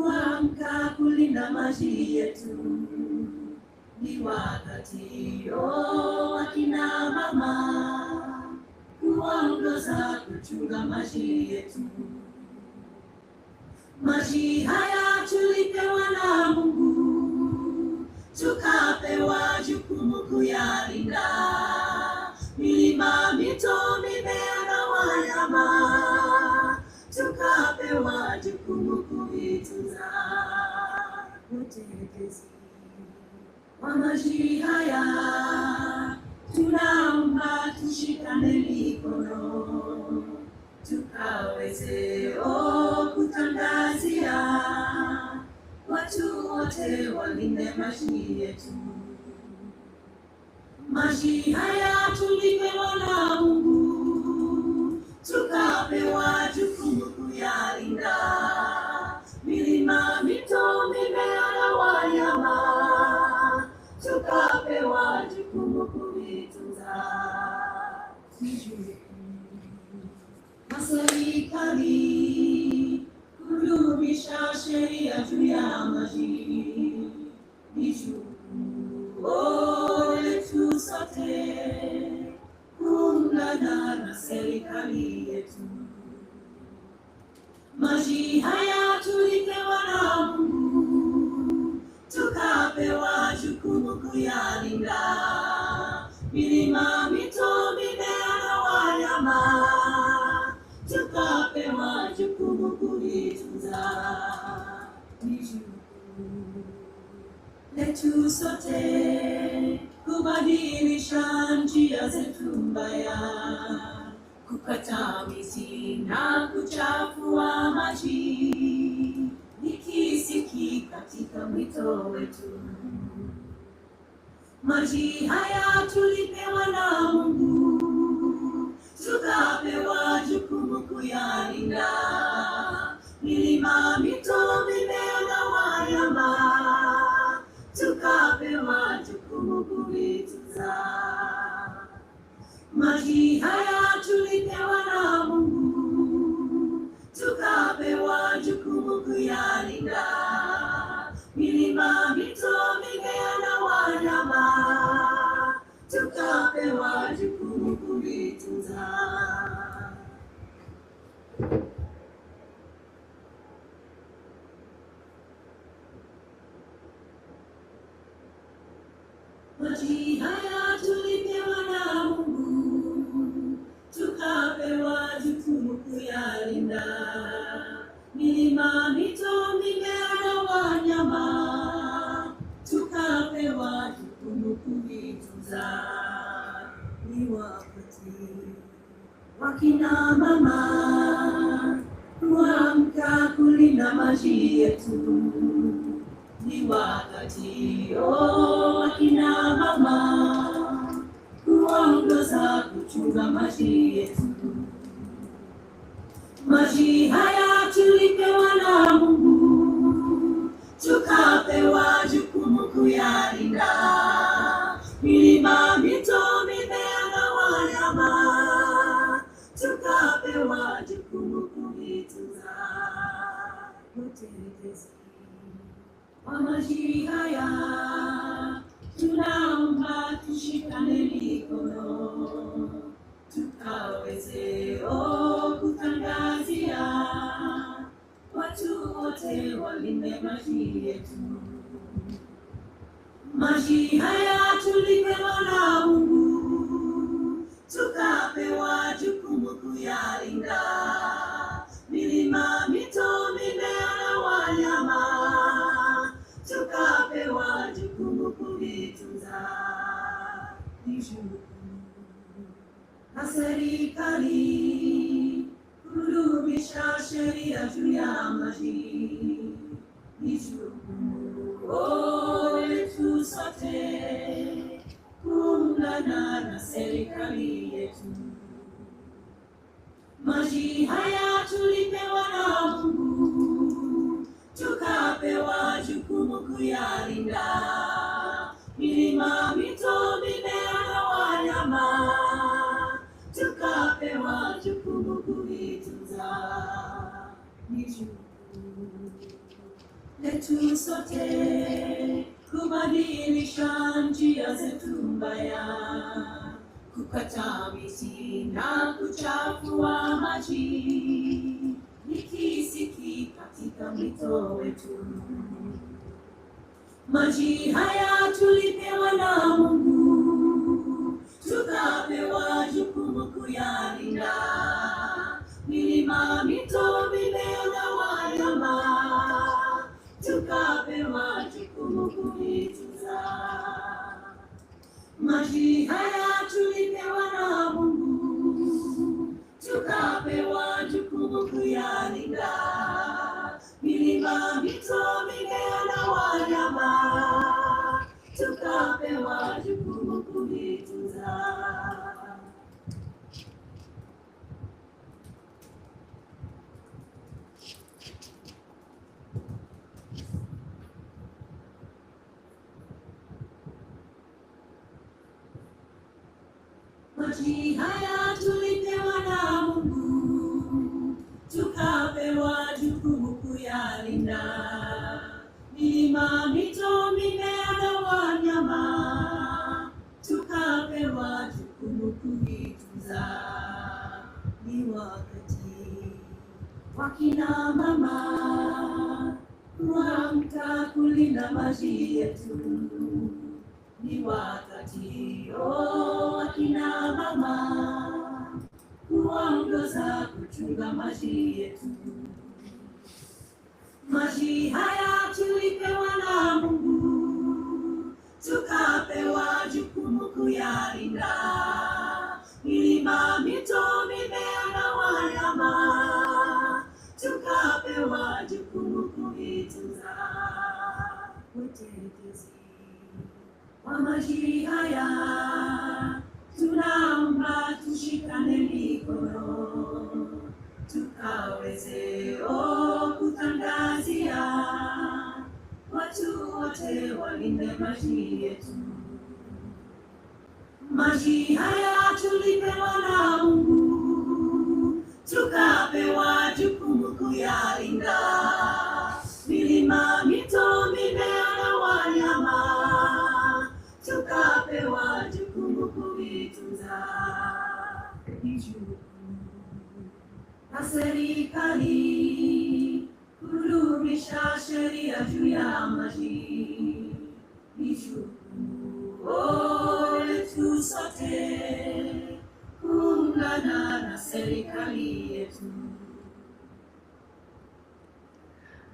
kuamka kulinda maji yetu. Ni wakati wakina mama kuongoza kuchunga maji yetu. Maji haya tulipewa na Mungu, tukapewa jukumu kuyalinda. Milima, mito, mimea na wanyama, tukapewa jukumu kuitunza. Utetezi wa maji haya tunaomba tushikane mikono, tukaweze kutangazia watu wote walinde maji yetu. Maji haya tulipewa na Mungu, tukapewa jukumu kuyalinda. Milima, mito, mimea na wanyama, tukapewa jukumu kuitunza. Na serikali kudumisha sheria juu ya maji ni jukumu letu sote, kuungana na serikali yetu. Maji haya tulipewa na Mungu, tukapewa jukumu kuyalinda. Milima, mito, mimea na wanyama, tukapewa jukumu kuitunza. Ni jukumu letu sote kubadilisha njia zetu mbaya, kukata miti na kuchafua maji, nikisiki katika mito wetu. Maji haya tulipewa na Mungu, tukapewa jukumu kuyalinda. Milima, mito, mimea na wanyama, tukapewa jukumu kuitunza. Maji haya tulipewa na Mungu, tukapewa jukumu kuyalinda. Milima, mito, mimea na wanyama, tukapewa jukumu kuitunza. Maji haya tulipewa na Mungu, tukapewa jukumu kuyalinda. Milima, mito, mimea na wanyama, tukapewa jukumu kuitunza. Ni wakati wakina mama kuamka kulinda maji yetu. Ni wakati wakina mama kuongoza kuchunga maji yetu. Maji haya tulipewa na Mungu, tukapewa jukumu kuyalinda. Milima, mito, mimea na wanyama, tukapewa jukumu kuitunza. Utetezi wa maji haya tunaomba tushikane mikono, tukaweze kutangazia watu wote walinde maji yetu. Maji haya tulipewa na Mungu, tukapewa jukumu kuyalinda. Milima, mito, mimea na wanyama, tukapewa jukumu kuitunza. Ni jukumu na serikali kudumisha sheria juu ya maji ni jukumu letu sote, kuungana na serikali yetu. Maji haya tulipewa na Mungu, tukapewa jukumu kuyalinda. Milima, mito, mimea na wanyama, tukapewa jukumu kuitunza. Ni jukumu letu sote kubadilisha njia zetu mbaya, kukata miti na kuchafua maji, ni kisiki katika mito wetu. Maji haya tulipewa na Mungu, tukapewa jukumu kuyalinda. Milima, mito, mimea na wanyama, tukapewa jukumu kuitunza. Maji haya tulipewa na Mungu, tukapewa jukumu kuyalinda. Milima, mito, mimea na wanyama, tukapewa jukumu kuitunza. Maji haya tulipewa na Mungu, tukapewa jukumu kuyalinda. Milima, mito, mimea na wanyama, tukapewa jukumu kuitunza. Ni wakati wa kina mama kuamka kulinda maji yetu. Ni wakati wa kina mama kuongoza kuchunga maji yetu. Maji haya tulipewa na Mungu, tukapewa jukumu kuyalinda. Milima, mito, mimea na wanyama, tukapewa jukumu kuitunza. Watetezi wa maji haya, tunaomba tushikane mikono, tukaweze kutangazia watu wote walinde maji yetu. Maji haya tulipewa na Mungu, tukapewa jukumu kuyalinda. Milima, mito, mimea na wanyama, tukapewa jukumu kuitunza. Ni jukumu la serikali kudumisha sheria juu ya maji. Ni jukumu letu sote kuungana na serikali yetu.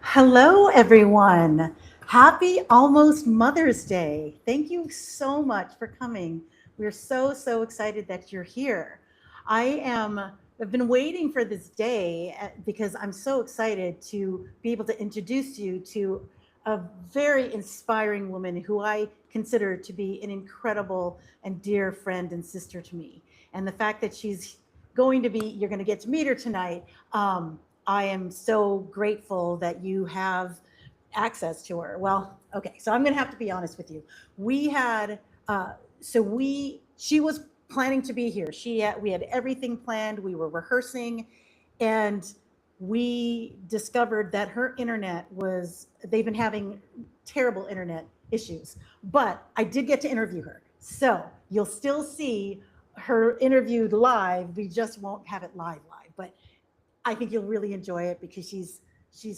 Hello, everyone. Happy almost Mother's Day. Thank you so much for coming. We're so excited that you're here. I've been waiting for this day because I'm so excited to be able to introduce you to a very inspiring woman who I consider to be an incredible and dear friend and sister to me. And the fact that she's you're going to get to meet her tonight. I am so grateful that you have access to her. Well, okay, so I'm going to have to be honest with you. She was planning to be here. We had everything planned. We were rehearsing, and we discovered that her internet they've been having terrible internet issues, but I did get to interview her. So you'll still see her interviewed live. We just won't have it live, but I think you'll really enjoy it because she's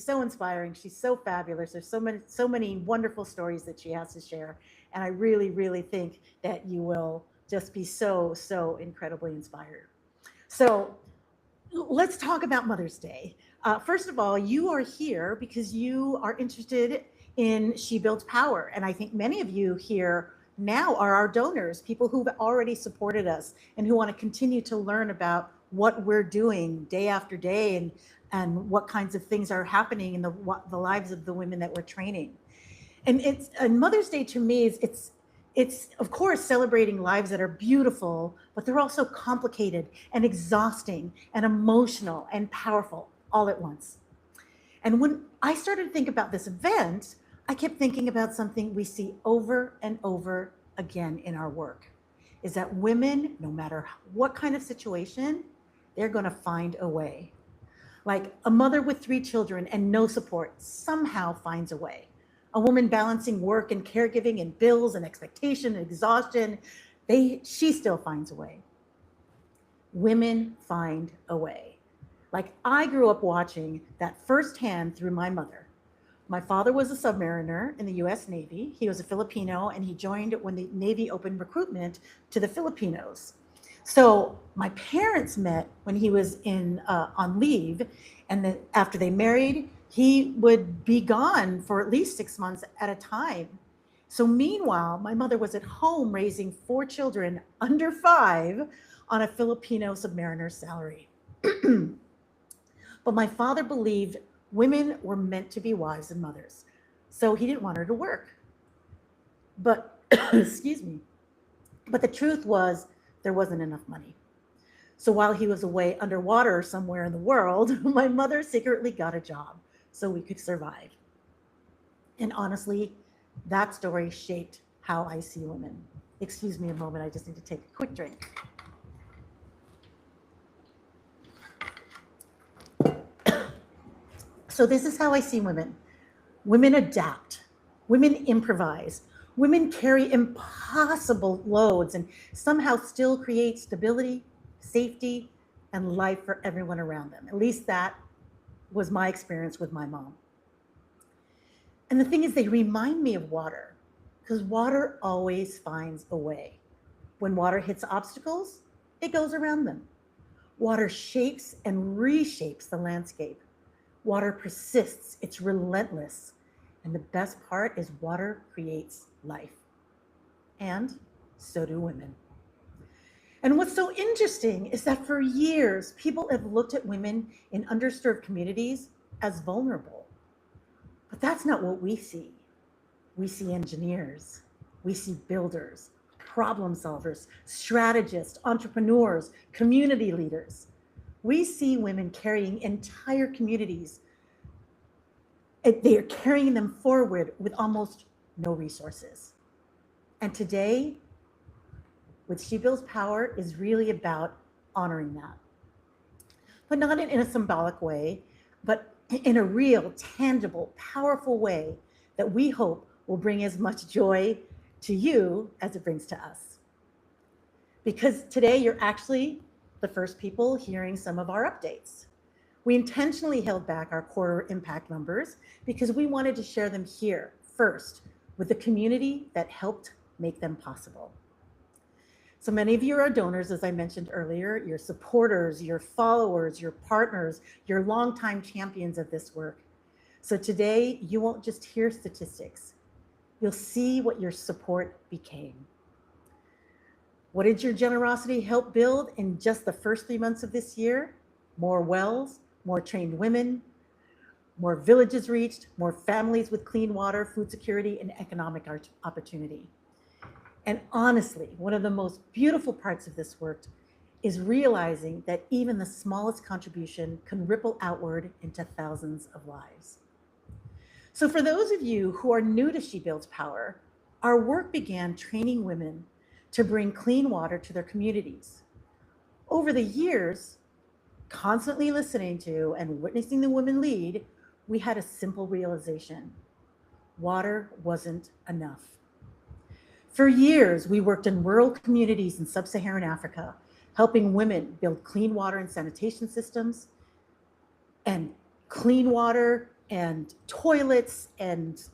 so inspiring. She's so fabulous. There's so many wonderful stories that she has to share. And I really think that you will just be so incredibly inspired. So let's talk about Mother's Day. First of all, you are here because you are interested in She Builds Power. And I think many of you here now are our donors, people who've already supported us and who want to continue to learn about what we're doing day after day and what kinds of things are happening in the lives of the women that we're training. And Mother's Day to me it's of course celebrating lives that are beautiful, but they're also complicated and exhausting and emotional and powerful all at once. And when I started to think about this event, I kept thinking about something we see over and over again in our work, is that women, no matter what kind of situation, they're going to find a way. Like a mother with 3 children and no support somehow finds a way. A woman balancing work and caregiving and bills and expectation and exhaustion, she still finds a way. Women find a way. Like I grew up watching that firsthand through my mother. My father was a submariner in the US Navy. He was a Filipino and he joined when the Navy opened recruitment to the Filipinos. So my parents met when he was on leave, and then after they married, he would be gone for at least 6 months at a time. So meanwhile, my mother was at home raising 4 children under 5 on a Filipino submariner's salary. But my father believed women were meant to be wives and mothers, so he didn't want her to work. But, excuse me, but the truth was there wasn't enough money. So while he was away underwater somewhere in the world, my mother secretly got a job so we could survive. And honestly, that story shaped how I see women. Excuse me a moment, I just need to take a quick drink. So this is how I see women. Women adapt, women improvise, women carry impossible loads and somehow still create stability, safety, and life for everyone around them. At least that was my experience with my mom. And the thing is, they remind me of water, because water always finds a way. When water hits obstacles, it goes around them. Water shapes and reshapes the landscape. Water persists, it's relentless. And the best part is water creates life. And so do women. And what's so interesting is that for years, people have looked at women in underserved communities as vulnerable. But that's not what we see. We see engineers, we see builders, problem solvers, strategists, entrepreneurs, community leaders. We see women carrying entire communities. They are carrying them forward with almost no resources. And today, with She Builds Power, is really about honoring that. But not in a symbolic way, but in a real, tangible, powerful way that we hope will bring as much joy to you as it brings to us. Because today you're actually the first people hearing some of our updates. We intentionally held back our quarter impact numbers because we wanted to share them here first with the community that helped make them possible. So many of you are donors, as I mentioned earlier, your supporters, your followers, your partners, your longtime champions of this work. So today you won't just hear statistics, you'll see what your support became. What did your generosity help build in just the first 3 months of this year? More wells, more trained women, more villages reached, more families with clean water, food security, and economic opportunity. And honestly, one of the most beautiful parts of this work is realizing that even the smallest contribution can ripple outward into thousands of lives. So for those of you who are new to She Builds Power, our work began training women to bring clean water to their communities. Over the years, constantly listening to and witnessing the women lead, we had a simple realization: water wasn't enough. For years, we worked in rural communities in sub-Saharan Africa, helping women build clean water and sanitation systems, and clean water and toilets and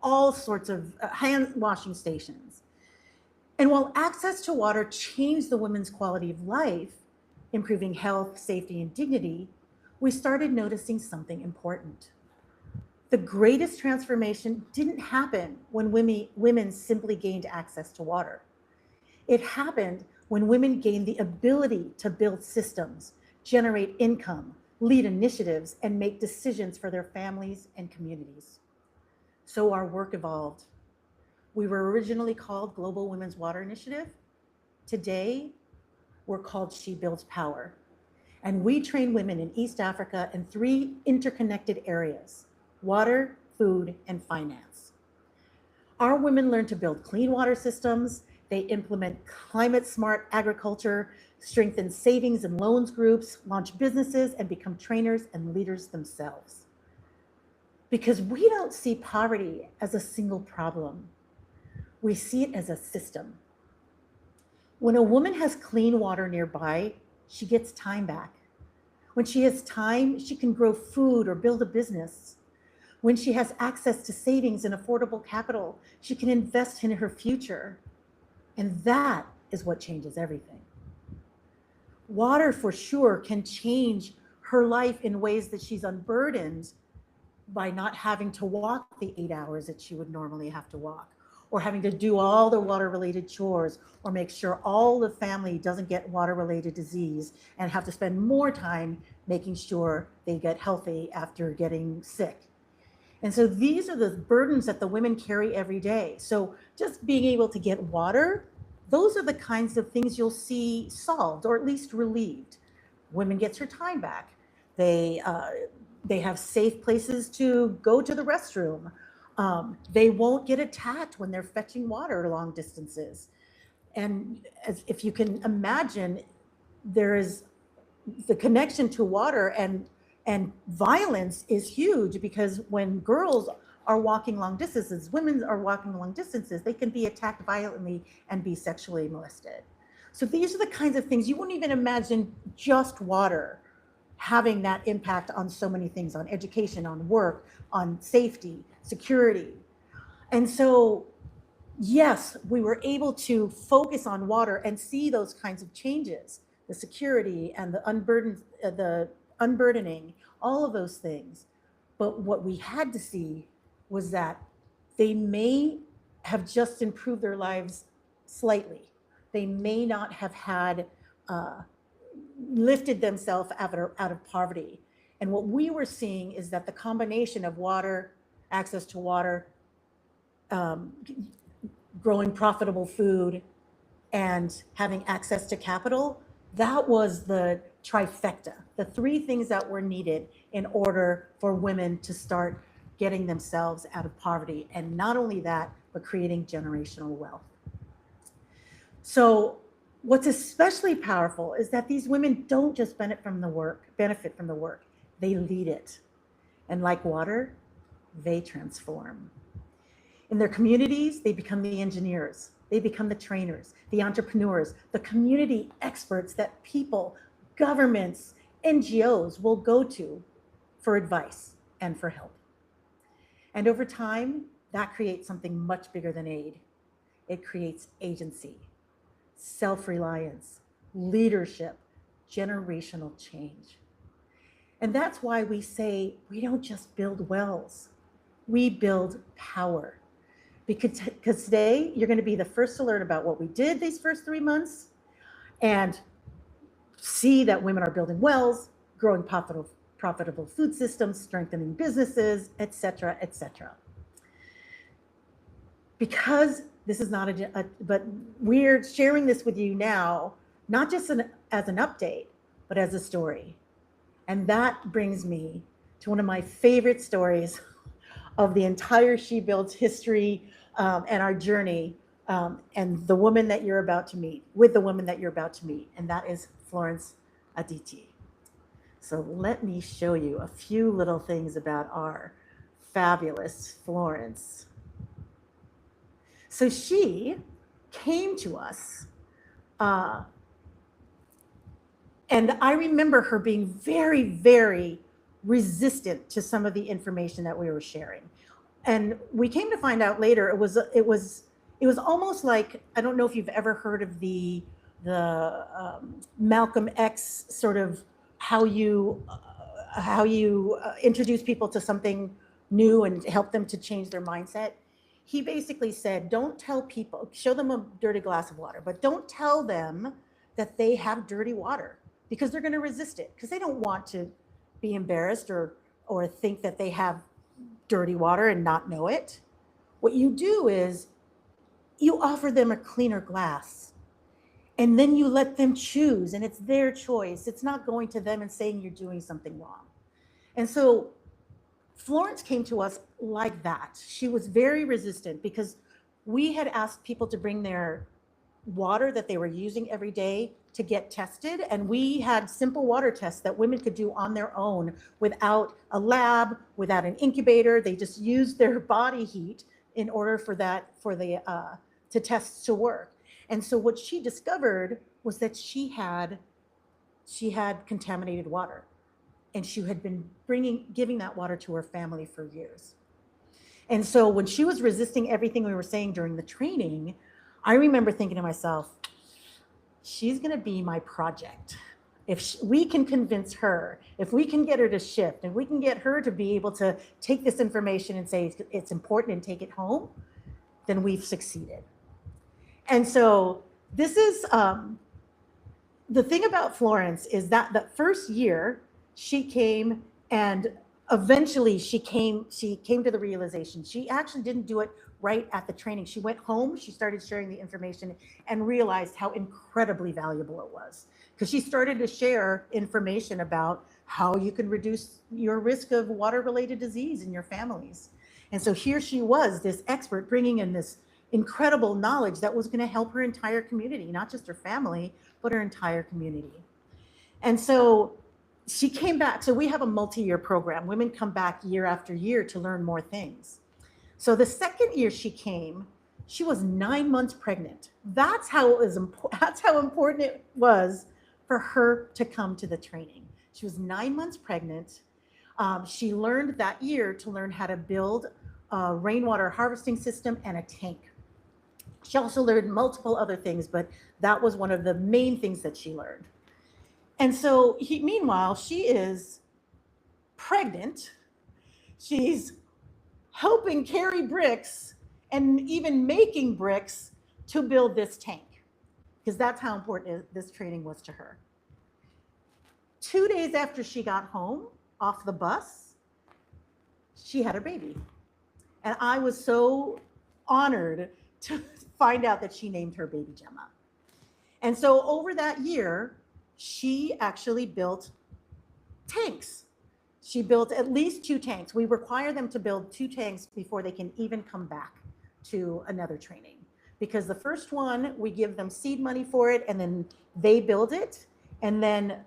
all sorts of hand washing stations. And while access to water changed the women's quality of life, improving health, safety, and dignity, we started noticing something important. The greatest transformation didn't happen when women simply gained access to water. It happened when women gained the ability to build systems, generate income, lead initiatives, and make decisions for their families and communities. So our work evolved. We were originally called Global Women's Water Initiative. Today, we're called She Builds Power. And we train women in East Africa in 3 interconnected areas: water, food, and finance. Our women learn to build clean water systems, They implement climate smart agriculture, strengthen savings and loans groups, launch businesses, and become trainers and leaders themselves. Because we don't see poverty as a single problem. We see it as a system. When a woman has clean water nearby, she gets time back. When she has time, she can grow food or build a business. When she has access to savings and affordable capital, she can invest in her future. And that is what changes everything. Water, for sure, can change her life in ways that she's unburdened by not having to walk the 8 hours that she would normally have to walk, or having to do all the water-related chores, or make sure all the family doesn't get water-related disease and have to spend more time making sure they get healthy after getting sick. And so these are the burdens that the women carry every day. So just being able to get water, those are the kinds of things you'll see solved, or at least relieved. Women gets her time back. They have safe places to go to the restroom. They won't get attacked when they're fetching water long distances. And if you can imagine, there is the connection to water and violence is huge, because when girls are walking long distances, women are walking long distances, they can be attacked violently and be sexually molested. So these are the kinds of things you wouldn't even imagine just water having that impact on so many things, on education, on work, on safety, security. And so, yes, we were able to focus on water and see those kinds of changes, the security and the unburdening, all of those things. But what we had to see was that they may have just improved their lives slightly. They may not have had lifted themselves out of poverty. And what we were seeing is that the combination of water, access to water, growing profitable food, and having access to capital, that was the trifecta, the three things that were needed in order for women to start getting themselves out of poverty. And not only that, but creating generational wealth. So what's especially powerful is that these women don't just benefit from the work, they lead it. And like water, they transform. In their communities, they become the engineers, they become the trainers, the entrepreneurs, the community experts that people, governments, NGOs will go to for advice and for help. And over time, that creates something much bigger than aid. It creates agency, self-reliance, leadership, generational change. And that's why we say we don't just build wells, we build power. Because today you're going to be the first to learn about what we did these first 3 months and see that women are building wells, growing profitable food systems, strengthening businesses, et cetera, et cetera. Because this is not but we're sharing this with you now, not just as an update, but as a story. And that brings me to one of my favorite stories of the entire She Builds history and our journey, and the woman that you're about to meet, and that is Florence Aditi. So let me show you a few little things about our fabulous Florence. So she came to us, and I remember her being very, very resistant to some of the information that we were sharing. And we came to find out later, it was almost like, I don't know if you've ever heard of the Malcolm X sort of how you introduce people to something new and help them to change their mindset. He basically said, don't tell people, show them a dirty glass of water, but don't tell them that they have dirty water, because they're going to resist it, because they don't want to be embarrassed or think that they have dirty water and not know it. What you do is you offer them a cleaner glass, and then you let them choose, and it's their choice. It's not going to them and saying you're doing something wrong. And so Florence came to us like that. She was very resistant because we had asked people to bring their water that they were using every day to get tested. And we had simple water tests that women could do on their own without a lab, without an incubator. They just used their body heat in order for the tests to work. And so what she discovered was that she had contaminated water, and she had been giving that water to her family for years. And so when she was resisting everything we were saying during the training, I remember thinking to myself, she's going to be my project. If we can convince her, if we can get her to shift, if we can get her to be able to take this information and say it's important and take it home, then we've succeeded. And so this is, the thing about Florence is that the first year she came, and eventually she came to the realization. She actually didn't do it right at the training. She went home, she started sharing the information, and realized how incredibly valuable it was. Because she started to share information about how you can reduce your risk of water-related disease in your families. And so here she was, this expert, bringing in this incredible knowledge that was going to help her entire community, not just her family, but her entire community. And so she came back. So we have a multi-year program. Women come back year after year to learn more things. So the second year she came, she was 9 months pregnant. That's how important it was for her to come to the training. She was 9 months pregnant. She learned that year to learn how to build a rainwater harvesting system and a tank. She also learned multiple other things, but that was one of the main things that she learned. And so meanwhile, she is pregnant. She's helping carry bricks and even making bricks to build this tank, because that's how important this training was to her. 2 days after she got home off the bus, she had her baby. And I was so honored to find out that she named her baby Gemma. And so over that year, she actually built tanks. She built at least 2 tanks. We require them to build 2 tanks before they can even come back to another training. Because the first one, we give them seed money for it, and then they build it. And then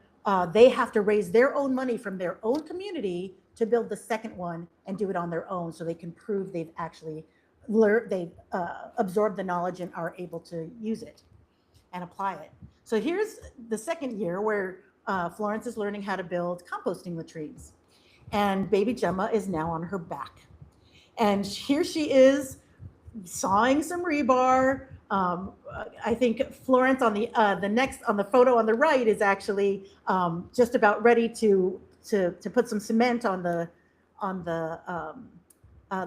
they have to raise their own money from their own community to build the second one and do it on their own, so they can prove they've actually absorbed the knowledge and are able to use it and apply it. So here's the second year where Florence is learning how to build composting latrines. And baby Gemma is now on her back. And here she is sawing some rebar. I think Florence on the photo on the right is actually just about ready to put some cement on the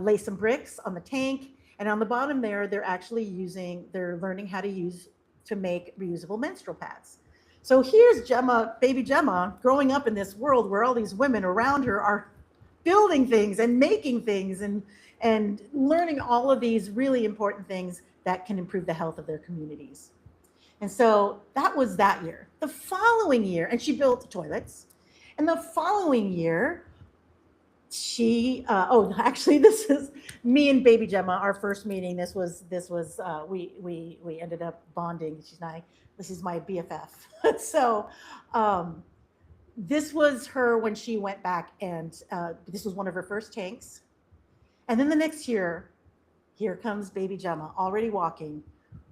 lay some bricks on the tank. And on the bottom there, they're learning how to make reusable menstrual pads. So here's Gemma, baby Gemma, growing up in this world where all these women around her are building things and making things and learning all of these really important things that can improve the health of their communities. And so that was that year. The following year, and she built toilets. And the following year, actually, this is me and baby Gemma, our first meeting. We ended up bonding. This is my BFF. So this was her when she went back, and this was one of her first tanks. And then the next year, here comes baby Gemma, already walking,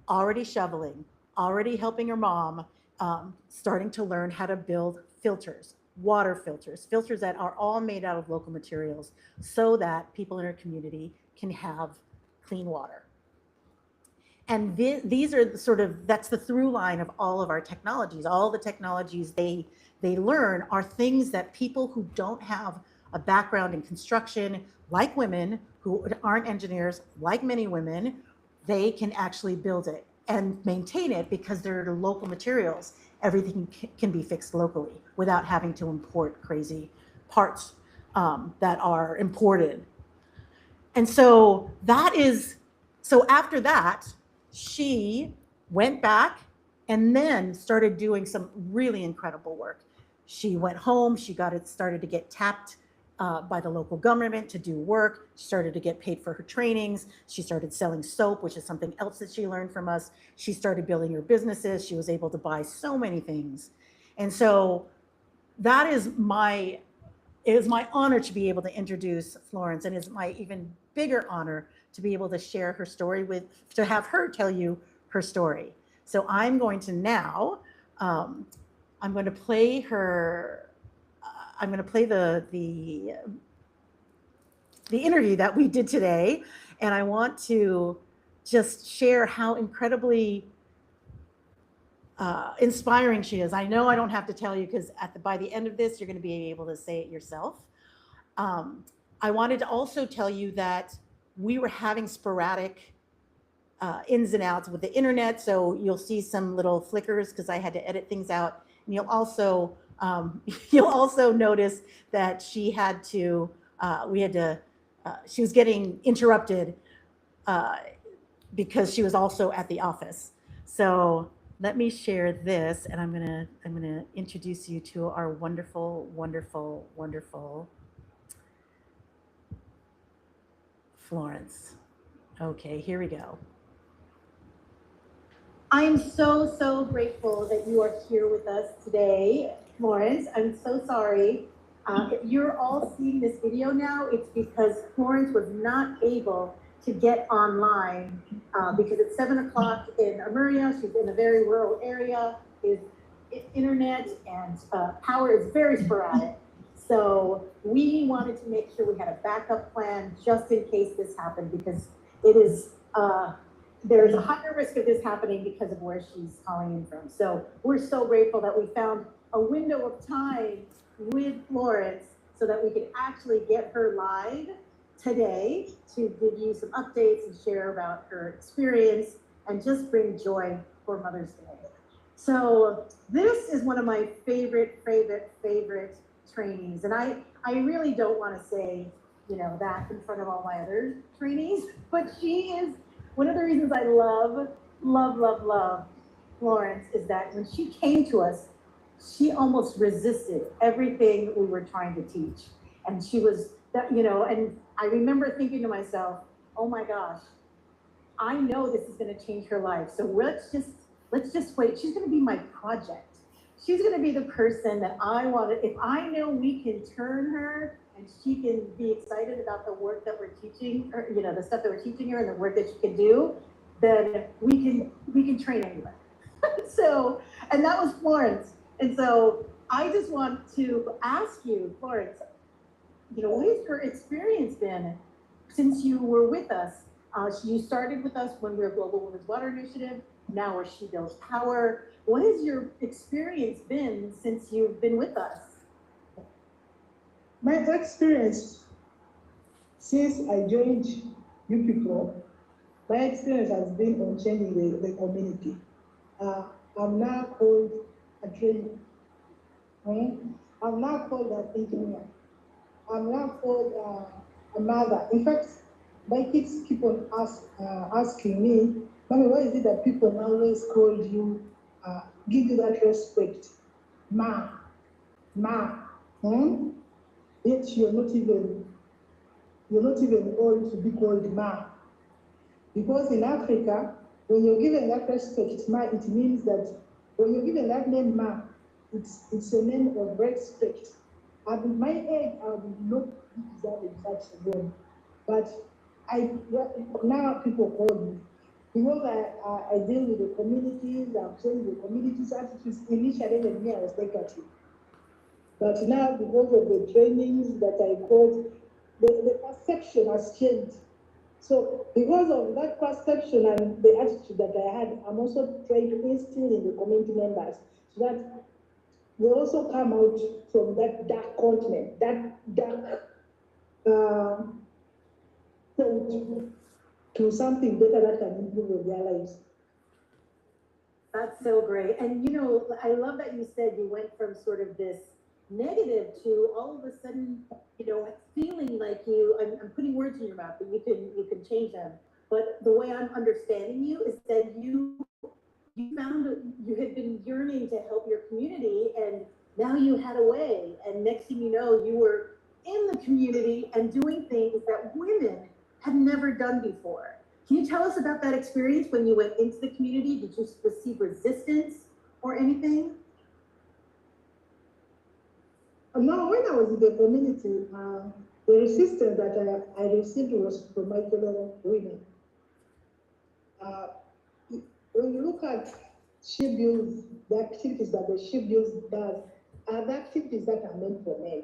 already shoveling, already helping her mom, starting to learn how to build filters, water filters that are all made out of local materials so that people in her community can have clean water. And these are that's the through line of all of our technologies. All the technologies they learn are things that people who don't have a background in construction, like women who aren't engineers, like many women, they can actually build it and maintain it because they're local materials. Everything can be fixed locally without having to import crazy parts that are imported. And so after that, she went back and then started doing some really incredible work. She went home, started to get tapped by the local government to do work. She started to get paid for her trainings. She started selling soap, which is something else that she learned from us. She started building her businesses. She was able to buy so many things. And so that is my, it is my honor to be able to introduce Florence, and it's my even bigger honor to be able to share her story with, to have her tell you her story. So I'm going to now, I'm going to play her, I'm going to play the interview that we did today, and I want to just share how incredibly inspiring she is. I know I don't have to tell you because by the end of this, you're going to be able to say it yourself. I wanted to also tell you that we were having sporadic ins and outs with the internet, so you'll see some little flickers because I had to edit things out. And you'll also notice that she had to we had to she was getting interrupted because she was also at the office. So let me share this, and I'm gonna introduce you to our wonderful, wonderful, wonderful Florence. Okay, here we go. I am so grateful that you are here with us today, Florence. I'm so sorry. If you're all seeing this video now, it's because Florence was not able to get online because it's 7 o'clock in Amuria. She's in a very rural area. His internet and power is very sporadic. So we wanted to make sure we had a backup plan just in case this happened, because it is there's a higher risk of this happening because of where she's calling in from. So we're so grateful that we found a window of time with Florence so that we could actually get her live today to give you some updates and share about her experience and just bring joy for Mother's Day. So this is one of my favorite trainings. And I really don't want to say, that in front of all my other trainees, but she is one of the reasons I love Florence is that when she came to us, she almost resisted everything we were trying to teach. And she was that, and I remember thinking to myself, oh my gosh, I know this is going to change her life. So let's just wait. She's going to be my project. She's going to be the person that I want to, if I know we can turn her and she can be excited about the work that we're teaching, or, the stuff that we're teaching her and the work that she can do, then we can train anyone. So, and that was Florence. And so I just want to ask you, Florence, what has her experience been since you were with us? You started with us when we were Global Women's Water Initiative. Now we're She Builds Power. What has your experience been since you've been with us? My experience since I joined you people, my experience has been on changing the community. I'm now called a trainer. I'm now called an engineer. I'm now called a mother. In fact, my kids keep on asking me, Mommy, why is it that people always call you, give you that respect? Ma. Yet you're not even old to be called Ma. Because in Africa, when you're given that respect, Ma, it means that when you're given that name Ma, it's a name of respect. At my age, I would not deserve such a name. But now people call me. Because I deal with the communities, I've changed the communities' attitudes. Initially, when me, I was negative. But now, because of the trainings that I got, the perception has changed. So because of that perception and the attitude that I had, I'm also trying to instill in the community members so that we also come out from that dark continent, that dark to something better that can improve their lives. That's so great. And I love that you said you went from sort of this negative to all of a sudden, feeling like I'm putting words in your mouth, but you can change them. But the way I'm understanding you is that you found you had been yearning to help your community, and now you had a way. And next thing you know, you were in the community and doing things that women had never done before. Can you tell us about that experience when you went into the community? Did you receive resistance or anything? No, when I was in the community, the resistance that I received was from my fellow women. When you look at She Builds, the activities that the She Builds does are the activities that are meant for men.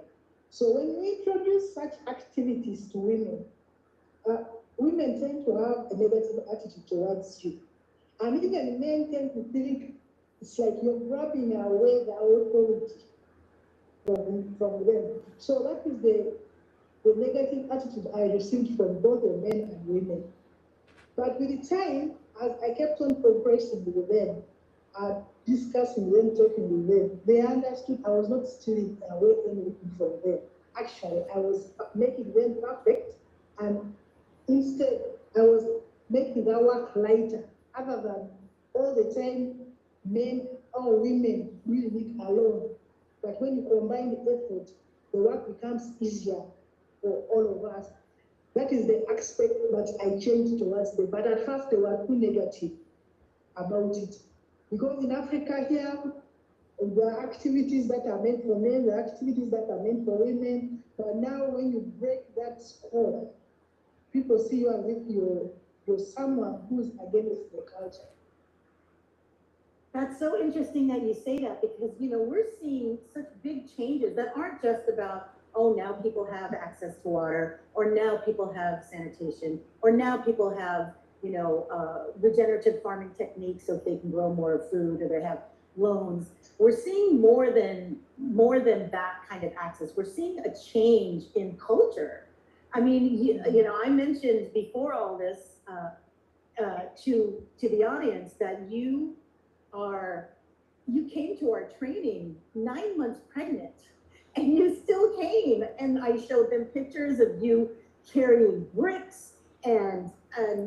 So when we introduce such activities to women, women tend to have a negative attitude towards you. And even men tend to think it's like you're grabbing away the authority from them. So that is the negative attitude I received from both the men and women. But with the time, as I kept on progressing with them, discussing with them, talking with them, they understood I was not stealing away anything from them. Actually, I was making them perfect, and instead, I was making their work lighter, other than all the time men or women really need alone. But when you combine the effort, the work becomes easier for all of us. That is the aspect that I changed towards them. But at first, they were too negative about it. Because in Africa here, there are activities that are meant for men, there are activities that are meant for women. But now when you break that score, people see you as if you're someone who's against the culture. That's so interesting that you say that, because we're seeing such big changes that aren't just about, oh, now people have access to water, or now people have sanitation, or now people have regenerative farming techniques so they can grow more food, or they have loans. We're seeing more than that kind of access. We're seeing a change in culture. I mean, I mentioned before all this to the audience that you came to our training 9 months pregnant, and you still came. And I showed them pictures of you carrying bricks and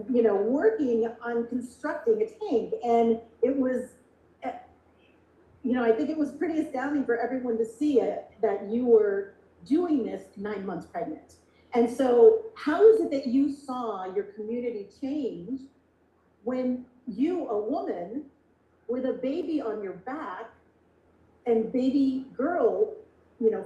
working on constructing a tank. And it was, I think it was pretty astounding for everyone to see it, that you were doing this 9 months pregnant. And so how is it that you saw your community change when you, a woman, with a baby on your back and baby girl,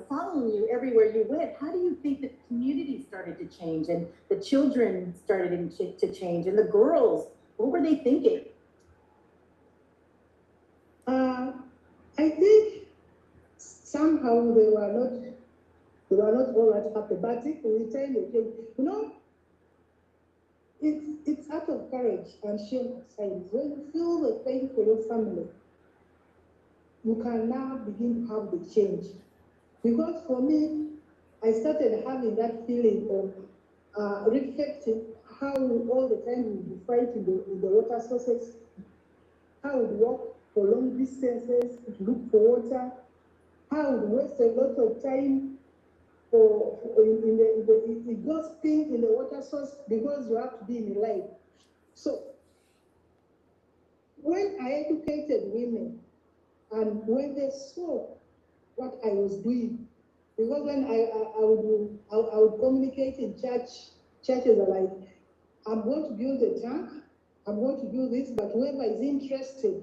following you everywhere you went? How do you think the community started to change, and the children started to change, and the girls, what were they thinking? I think somehow they were not all that happy, but if we tell you, it's out of courage and shame aside. When you feel the pain for your family, you can now begin to have the change. Because for me, I started having that feeling of reflecting how all the time we would be fighting the water sources, how we would walk for long distances to look for water, how we would waste a lot of time in gossiping in the water source because you have to be in a line. So when I educated women, and when they saw what I was doing, because when I would communicate in churches are like, I'm going to build a tank, I'm going to do this, but whoever is interested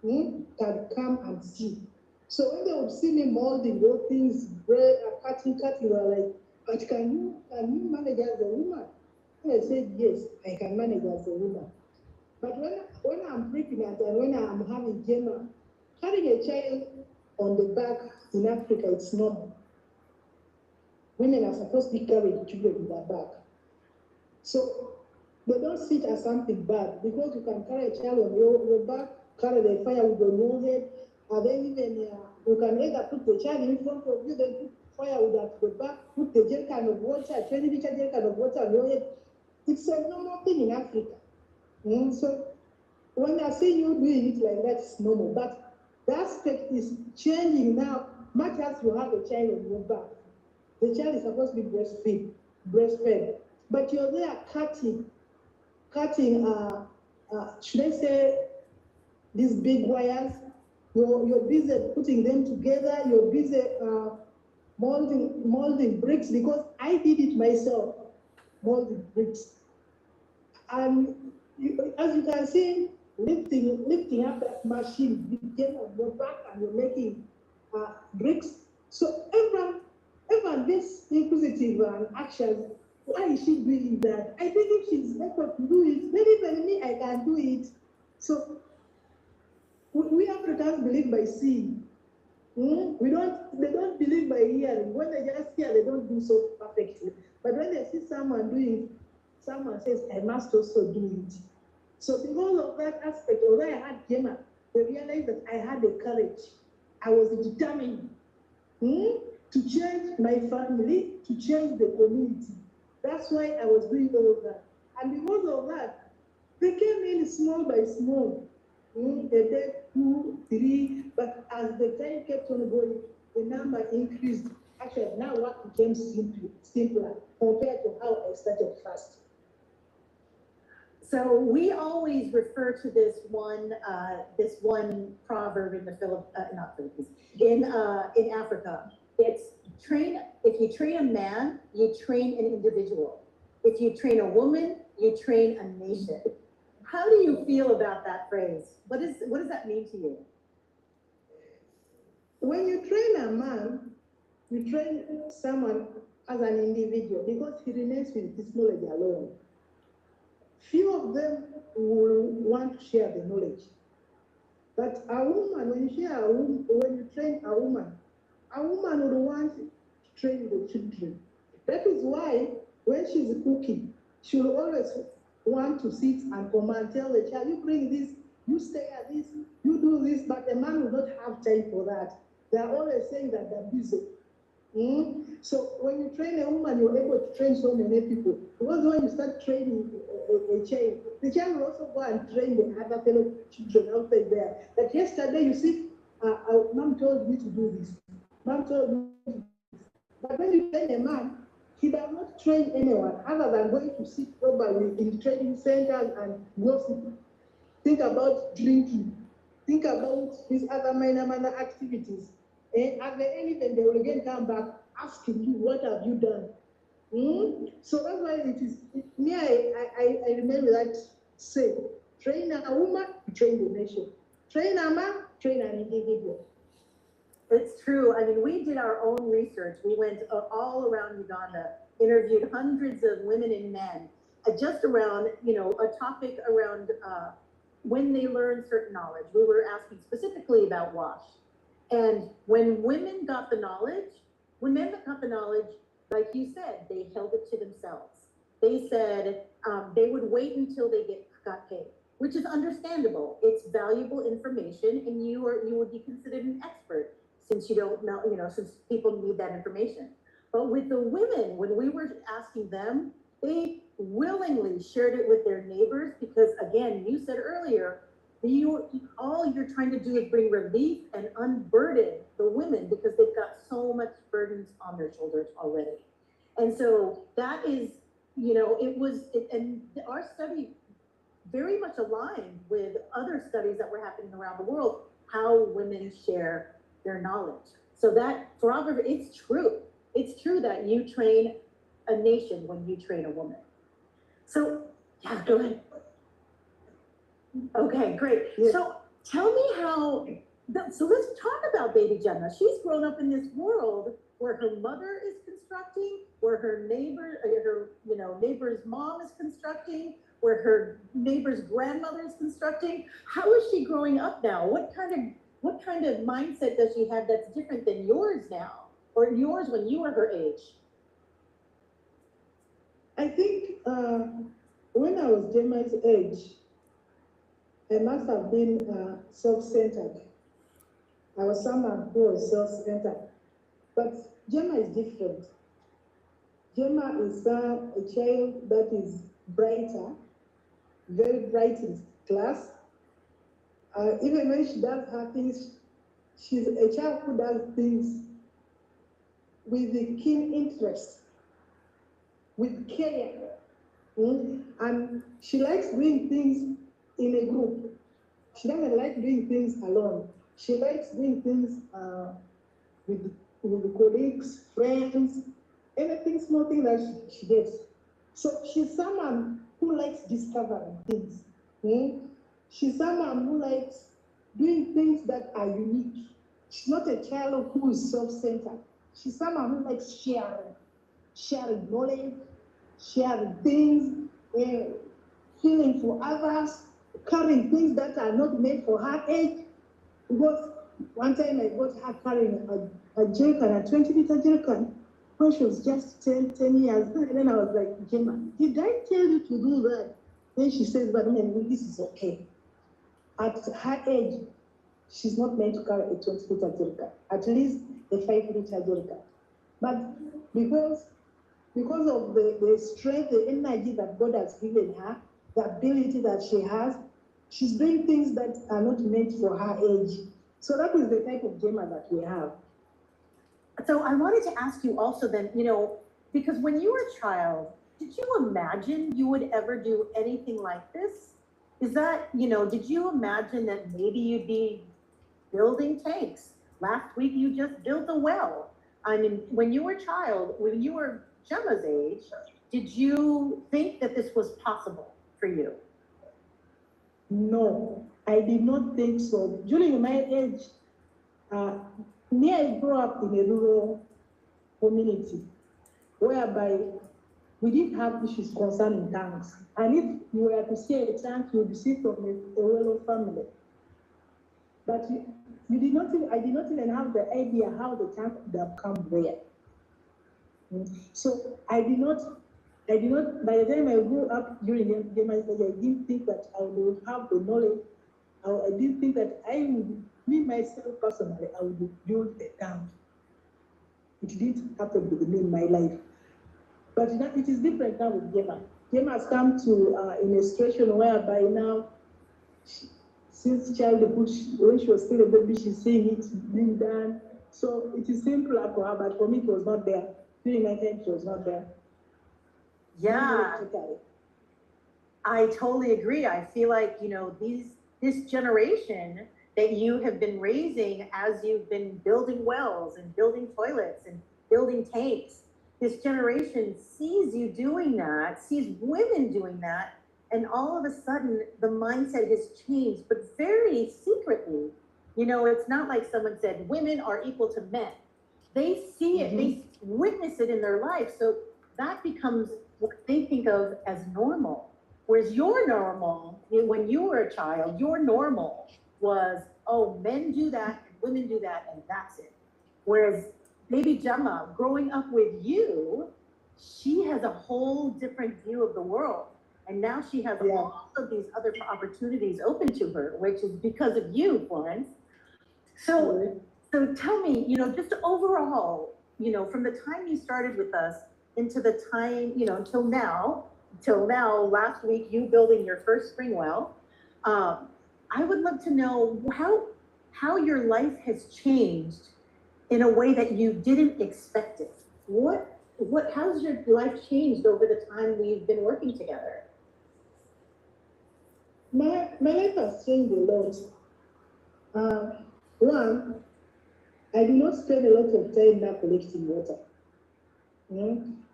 can come and see. So when they would see me molding those things, bread, cutting, they were like, but can you manage as a woman? And I said, yes, I can manage as a woman. But when I'm pregnant and when I'm having Gemma, carrying a child on the back in Africa, it's normal. Women are supposed to be carrying children in their back. So they don't see it as something bad, because you can carry a child on your back, carry the firewood on your head, and then even you can either put the child in front of you, then put firewood at the back, put the jerrycan of water, 20-liter jerrycan of water on your head. It's a normal thing in Africa. So when I see you doing it like that, it's normal. But the aspect is changing now. Much as you have a child on your back, the child is supposed to be breastfed, but you're there cutting, should I say, these big wires. You're busy putting them together. You're busy molding bricks, because I did it myself, molding bricks. And as you can see, lifting up that machine, you get on your back and you're making bricks. So everyone gets inquisitive and anxious. Why is she doing that? I think if she's able to do it, maybe even me, I can do it. So we Africans believe by seeing. They don't believe by hearing. When they just hear, they don't do so perfectly. But when they see someone doing, someone says, I must also do it. So because of that aspect, although I had Gemma, they realized that I had the courage. I was determined to change my family, to change the community. That's why I was doing all of that. And because of that, they came in small by small. A day, 2, 3, but as the time kept on going, the number increased. Actually, now what became simpler compared to how I started first. So we always refer to this one proverb in the not Philippines, in Africa. It's if you train a man, you train an individual. If you train a woman, you train a nation. How do you feel about that phrase? What does that mean to you? When you train a man, you train someone as an individual because he remains with his knowledge alone. Few of them will want to share the knowledge. But a woman, when you train a woman would want to train the children. That is why when she's cooking, she will always want to sit and command, tell the child, you bring this, you stay at this, you do this, but the man will not have time for that. They are always saying that they're busy. So when you train a woman, you're able to train so many people. Because when you start training a child, the child will also go and train the other fellow children outside there. That yesterday, you see, mom told me to do this. Mom told me to do this. But when you train a man, he does not train anyone other than going to sit probably in training centers and gossip. Think about drinking. Think about these other minor activities. And at the end, they will again come back asking you, what have you done? So that's why it is, me, I remember that saying, train a woman, train the nation. Train a man, train an individual. It's true. I mean, we did our own research. We went all around Uganda, interviewed hundreds of women and men, just around, a topic around when they learn certain knowledge. We were asking specifically about WASH. And when women got the knowledge, like you said, they held it to themselves. They said they would wait until they got paid, which is understandable. It's valuable information, and you would be considered an expert since you don't know, since people need that information. But with the women, when we were asking them, they willingly shared it with their neighbors because, again, you said earlier, all you're trying to do is bring relief and unburden the women because they've got so much burdens on their shoulders already. And so that is, and our study very much aligned with other studies that were happening around the world, how women share their knowledge. So that proverb, it's true. It's true that you train a nation when you train a woman. So, yeah, go ahead. Okay, great. Yes. So tell me so let's talk about baby Gemma. She's grown up in this world where her mother is constructing, where her neighbor's mom is constructing, where her neighbor's grandmother is constructing. How is she growing up now? What kind of mindset does she have that's different than yours now, or yours when you were her age? I think when I was Gemma's age, I must have been self-centered. I was someone who was self-centered. But Gemma is different. Gemma is a child that is brighter, very bright in class. Even when she does her things, she's a child who does things with a keen interest, with care. And she likes doing things in a group. She doesn't like doing things alone. She likes doing things with with colleagues, friends, anything, small thing that she gets. So she's someone who likes discovering things. Hmm? She's someone who likes doing things that are unique. She's not a child who is self-centered. She's someone who likes sharing knowledge, sharing things, feeling for others, carrying things that are not made for her age. Because one time I got her carrying a jerrycan, a 20-liter jerrycan, when she was just 10 years. And then I was like, Gemma, did I tell you to do that? Then she says, but man, this is okay. At her age, she's not meant to carry a 20-liter jerrycan, at least a 5-liter jerrycan. But because of the strength, the energy that God has given her, the ability that she has, she's doing things that are not meant for her age. So that is the type of Gemma that we have. So I wanted to ask you also then, because when you were a child, did you imagine you would ever do anything like this? Is that, did you imagine that maybe you'd be building tanks? Last week you just built a well. I mean, when you were a child, when you were Gemma's age, did you think that this was possible for you? No, I did not think so. During my age, me, I grew up in a rural community whereby we didn't have issues concerning tanks. And if you were to see a tank, you would see from a well-off family. But I did not even have the idea how the tank would have come there. So I did not, by the time I grew up during my age, I didn't think that I would have the knowledge. I didn't think that me myself personally, I would build a tank. It didn't happen with me in my life. But it is different now with Gemma. Gemma has come to in a situation whereby now, since childhood, when she was still a baby, she's seeing it being done. So it is simpler for her, but for me, it was not there. During my time, it was not there. Yeah, I totally agree. I feel like, this generation that you have been raising as you've been building wells and building toilets and building tanks, this generation sees you doing that, sees women doing that, and all of a sudden the mindset has changed, but very secretly. It's not like someone said women are equal to men. They see it, they witness it in their life. So that becomes what they think of as normal. Whereas your normal, when you were a child, your normal was, oh, men do that and women do that, and that's it. Whereas maybe Gemma, growing up with you, she has a whole different view of the world. And now she has all of these other opportunities open to her, which is because of you, Florence. So tell me, just overall, from the time you started with us into the time, until now, last week, you building your first spring well, I would love to know how your life has changed in a way that you didn't expect it. How's your life changed over the time we've been working together? My life has changed a lot. One, I do not spend a lot of time now collecting water.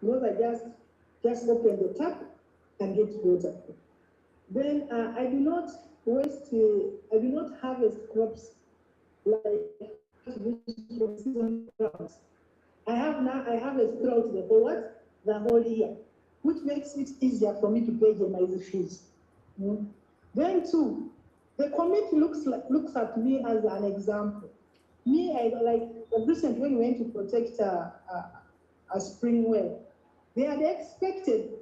Because I just open the tap and get water. Then I do not harvest crops like season crops. I harvest throughout the whole year, which makes it easier for me to pay my fees. Then two, the community looks at me as an example. Recently when we went to protect a spring well, they had expected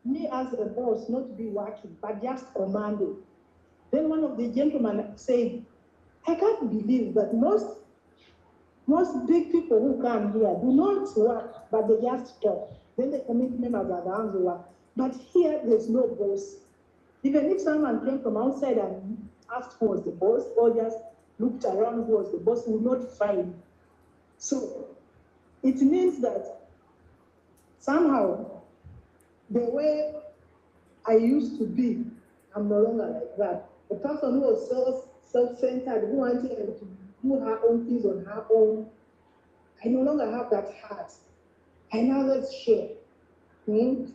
me as a boss not to be working, but just commanding. Then one of the gentlemen said, I can't believe that most big people who come here do not work, but they just talk. Then the community members are the ones who work. But here, there's no boss. Even if someone came from outside and asked who was the boss, or just looked around who was the boss, would not find. So it means that somehow the way I used to be, I'm no longer like that. The person who was self-centered, who wanted to do her own things on her own, I no longer have that heart. I now let's share. Hmm?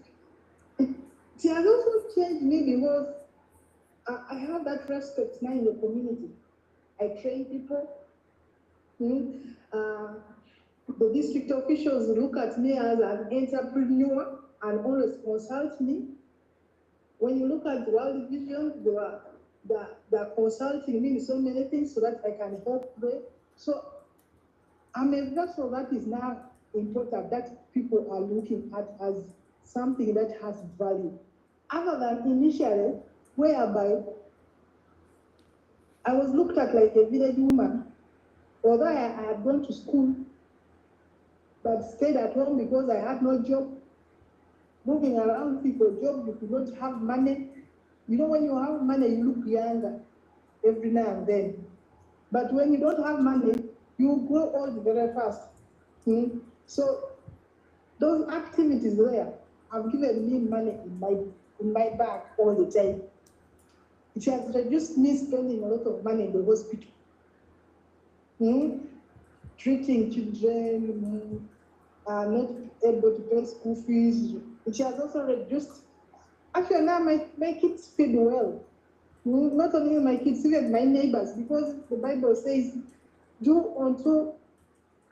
It has also changed me because I have that respect now in the community. I train people. Hmm? Uh, the district officials look at me as an entrepreneur and always consult me. When you look at World Vision, they're consulting me in so many things so that I can help them. So I'm a vessel that is now important, that people are looking at as something that has value. Other than initially, whereby I was looked at like a village woman, although I had gone to school, but stayed at home because I had no job, moving around people, job, you could not have money. You know, when you have money, you look younger every now and then. But when you don't have money, you grow old very fast. So those activities there have given me money in my bag all the time. It has reduced me spending a lot of money in the hospital. Treating children, not able to pay school fees. It has also reduced. Actually, now my kids feed well. Not only my kids, even my neighbors, because the Bible says, do unto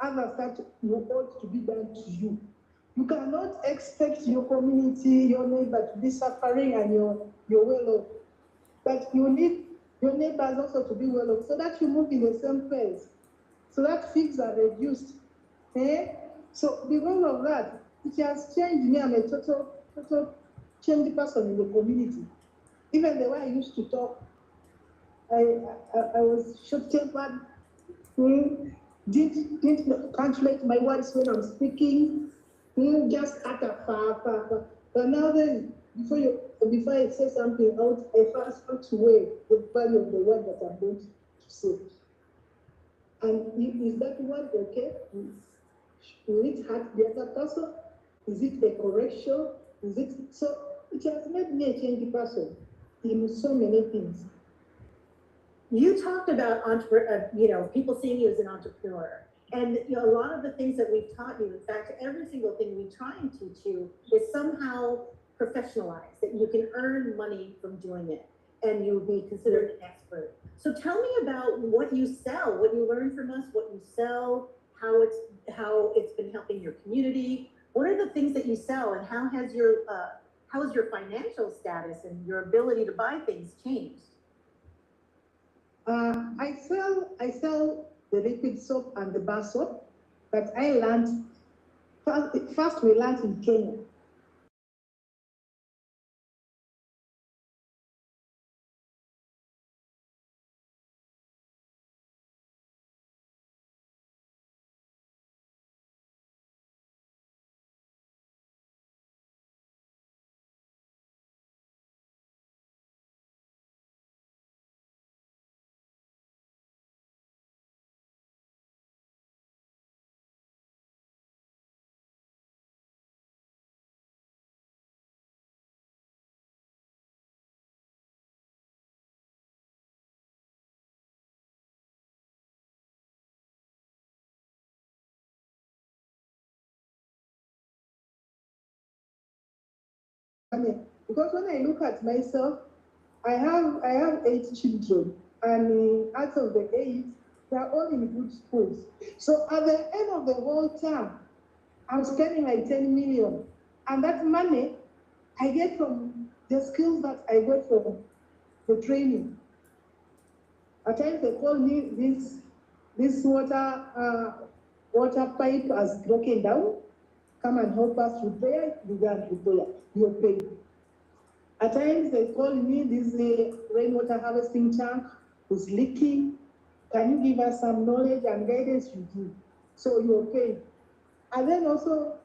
others that you ought to be done to you. You cannot expect your community, your neighbor to be suffering and you're well off. But you need your neighbors also to be well off so that you move in the same pace, so that fees are reduced. So because of that, it has changed me. I'm a total changed person in the community. Even the way I used to talk, I was short-tempered. Didn't calculate my words when I'm speaking. Just utter fa. But now then, before I say something out, I first have to weigh the value of the word that I'm going to say. And is that word okay? Will it hurt the other person? Is it a correction? So it has made me a changed person in so many things. You talked about people seeing you as an entrepreneur, and a lot of the things that we've taught you, in fact, every single thing we try and teach you is somehow professionalized, that you can earn money from doing it, and you'll be considered an expert. So tell me about what you sell, what you learn from us, what you sell, how it's been helping your community. What are the things that you sell, and how has your financial status and your ability to buy things changed? I sell the liquid soap and the bar soap that I learned. First we learned in Kenya. Because when I look at myself, I have 8 children, and out of the 8, they are all in good schools. So at the end of the whole term, I'm spending like 10 million, and that money I get from the skills that I got from the training. At times they call me, this water pipe has broken down. Come and help us repair. You can't repair. You're paid. At times they call me, this rainwater harvesting tank is leaking. Can you give us some knowledge and guidance? You do. So you're paid. And then also,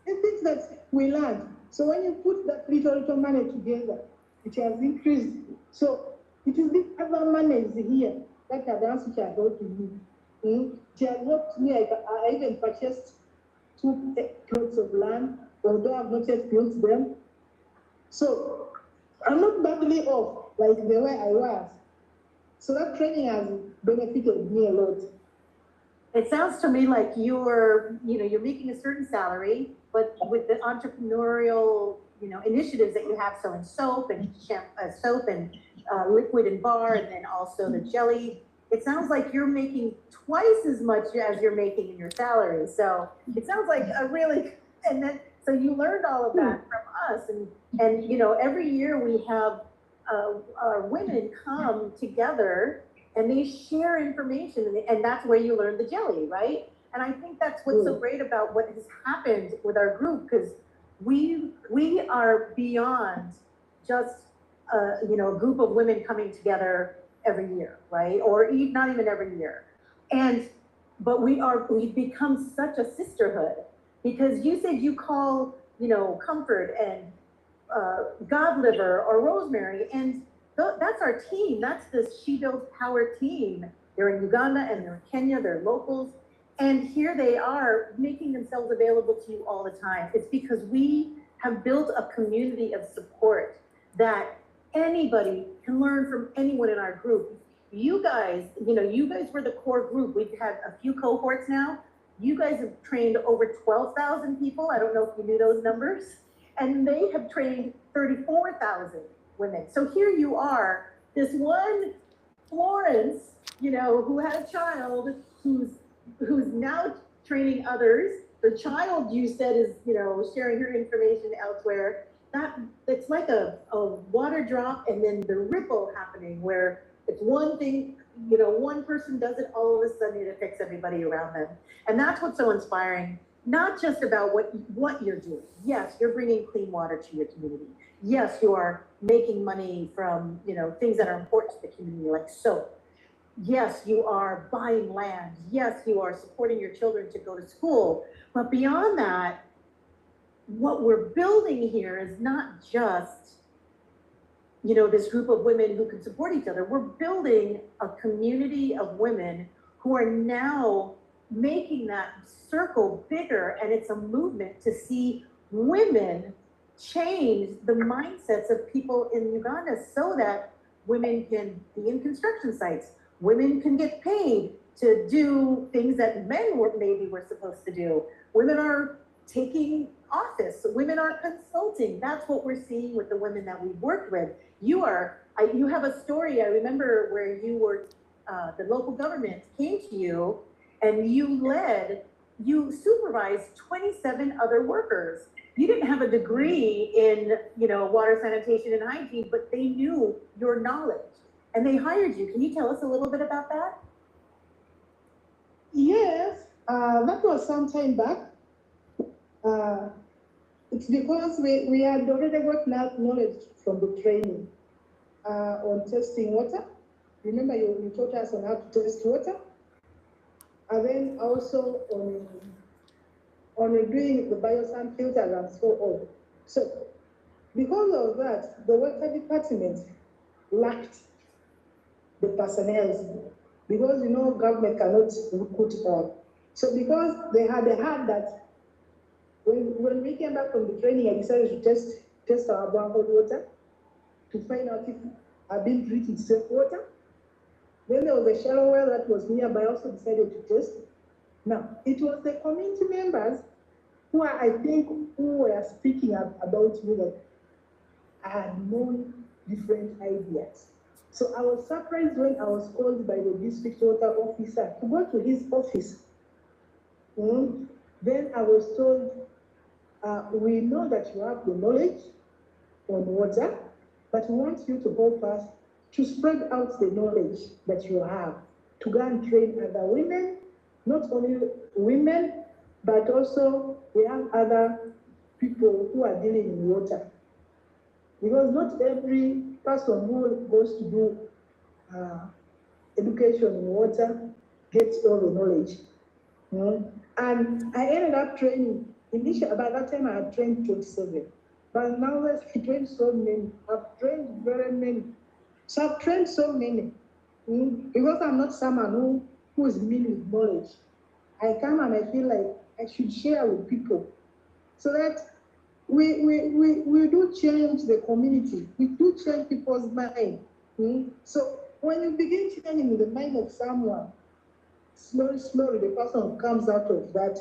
the things that we learned. So when you put that little money together, it has increased. So it is the other money is here that advance which I got to you. It has helped me. I even purchased 2 plots of land, although I've not yet built them. So I'm not badly off like the way I was. So that training has benefited me a lot. It sounds to me like you're making a certain salary, but with the entrepreneurial, initiatives that you have, selling soap and liquid and bar, and then also the jelly. It sounds like you're making twice as much as you're making in your salary. So it sounds like a really, and then, so you learned all of that from us. And every year we have our women come together and they share information, and that's where you learn the jelly, right? And I think that's what's so great about what has happened with our group, because we are beyond just a group of women coming together every year, right? Or not even every year. But we've become such a sisterhood, because you said you call, Comfort and God Liver or Rosemary, and that's our team. That's the She Builds Power team. They're in Uganda and they're in Kenya, they're locals. And here they are making themselves available to you all the time. It's because we have built a community of support that anybody can learn from anyone in our group. You guys were the core group. We've had a few cohorts now. You guys have trained over 12,000 people. I don't know if you knew those numbers. And they have trained 34,000 women. So here you are, this one Florence, who had a child who's now training others. The child, you said, is sharing her information elsewhere. It's like a water drop, and then the ripple happening where it's one thing, one person does it, all of a sudden it affects everybody around them. And that's what's so inspiring. Not just about what you're doing. Yes, you're bringing clean water to your community. Yes, you are making money from things that are important to the community, like soap. Yes, you are buying land. Yes, you are supporting your children to go to school. But beyond that, what we're building here is not just this group of women who can support each other. We're building a community of women who are now making that circle bigger, and it's a movement to see women change the mindsets of people in Uganda, so that women can be in construction sites, women can get paid to do things that men maybe were supposed to do. Women are taking office, women are consulting. That's what we're seeing with the women that we've worked with. You have a story, I remember, where you were, the local government came to you and you supervised 27 other workers. You didn't have a degree in, water, sanitation, and hygiene, but they knew your knowledge and they hired you. Can you tell us a little bit about that? Yes, that was some time back. It's because we had already got knowledge from the training on testing water. Remember, you taught us on how to test water, and then also on doing the biosand filters and so on. So because of that, the water department lacked the personnel, because government cannot recruit all. So because they had that, when we came back from the training, I decided to test our borehole water to find out if I've been treated safe water. Then there was a shallow well that was nearby, also decided to test. Now, it was the community members who were speaking about me that I had known different ideas. So I was surprised when I was called by the district water officer to go to his office. Then I was told, we know that you have the knowledge on water, but we want you to help us to spread out the knowledge that you have, to go and train other women, not only women, but also we have other people who are dealing in water. Because not every person who goes to do education in water gets all the knowledge. And I ended up training, initially, by that time I had trained 27. But now I've trained so many. I've trained very many. So I've trained so many. Because I'm not someone who is mean with knowledge. I come and I feel like I should share with people, so that we do change the community. We do change people's mind. So when you begin changing the mind of someone slowly, the person comes out of that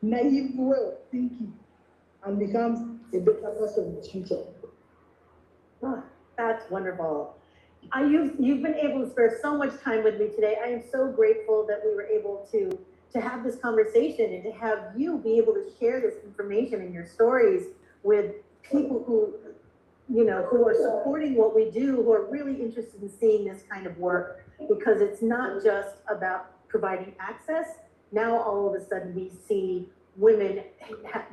naive way of thinking and becomes a better person in the future. Oh, that's wonderful. You've been able to spare so much time with me today. I am so grateful that we were able to have this conversation and to have you be able to share this information and your stories with people who, who are supporting what we do, who are really interested in seeing this kind of work, because it's not just about providing access. Now, all of a sudden, we see women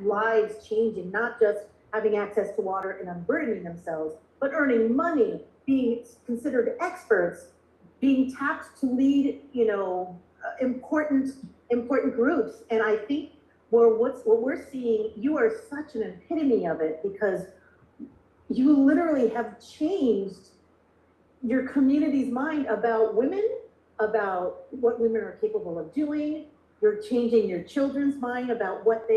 lives changing, not just having access to water and unburdening themselves, but earning money, being considered experts, being tapped to lead, important groups. And I think what we're seeing, you are such an epitome of it, because you literally have changed your community's mind about women, about what women are capable of doing. You're changing your children's mind about what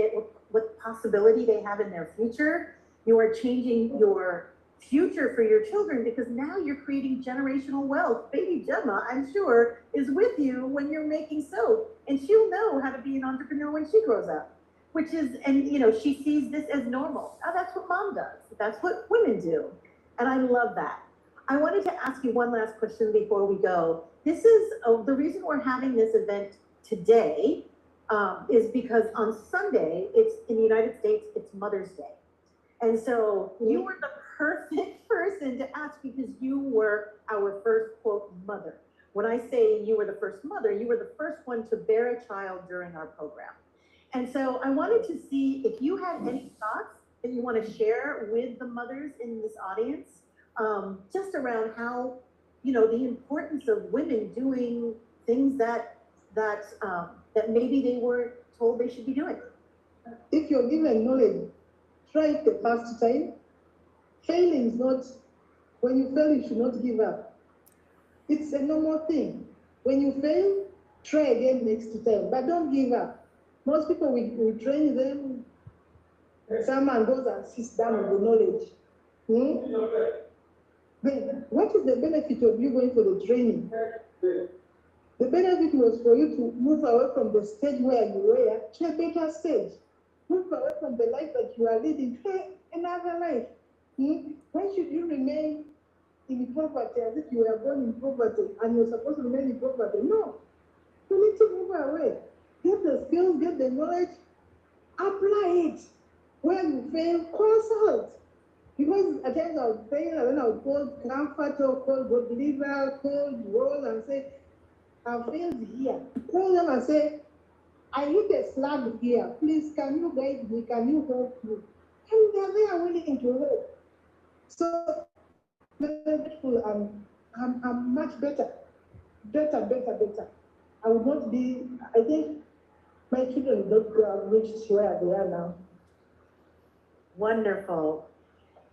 possibility they have in their future. You are changing your future for your children, because now you're creating generational wealth. Baby Gemma, I'm sure, is with you when you're making soap, and she'll know how to be an entrepreneur when she grows up. Which is, and she sees this as normal. Oh, that's what mom does. That's what women do. And I love that. I wanted to ask you one last question before we go. This is the reason we're having this event today is because on Sunday, it's in the United States, it's Mother's Day. And so you were the perfect person to ask, because you were our first, quote, mother. When I say you were the first mother, you were the first one to bear a child during our program. And so I wanted to see if you had any thoughts that you want to share with the mothers in this audience, just around how, the importance of women doing things that maybe they weren't told they should be doing. If you're given knowledge, try it the first time. Failing is not, when you fail, you should not give up. It's a normal thing. When you fail, try again next time, but don't give up. Most people, we train them, someone goes and sits down with the knowledge. Then what is the benefit of you going for the training? The benefit was for you to move away from the stage where you were to a better stage. Move away from the life that you are leading to another life. Why should you remain in poverty as if you were born in poverty and you're supposed to remain in poverty? No. You need to move away. Get the skills, get the knowledge, apply it. Where you fail, consult. Because at times I would fail, and then I would call comforter, call God believer, call roll and say, I failed here. Call them and say, I hit a slab here. Please, can you guide me? Can you help me? And they are willing to help. So, very grateful, and I'm much better. Better. I would not be, I think, my children don't reach where they are now. Wonderful.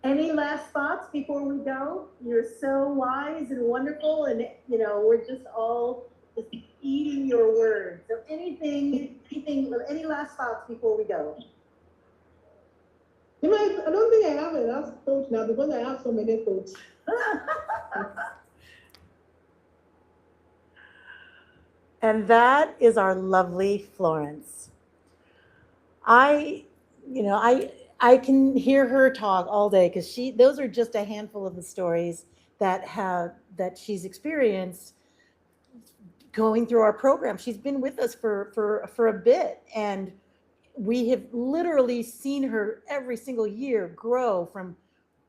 Any last thoughts before we go? You're so wise and wonderful, and we're just all just eating your words. So any last thoughts before we go? I don't think I have enough thoughts now, because I have so many thoughts. And that is our lovely Florence. I can hear her talk all day, because those are just a handful of the stories that she's experienced going through our program. She's been with us for a bit, and we have literally seen her every single year grow from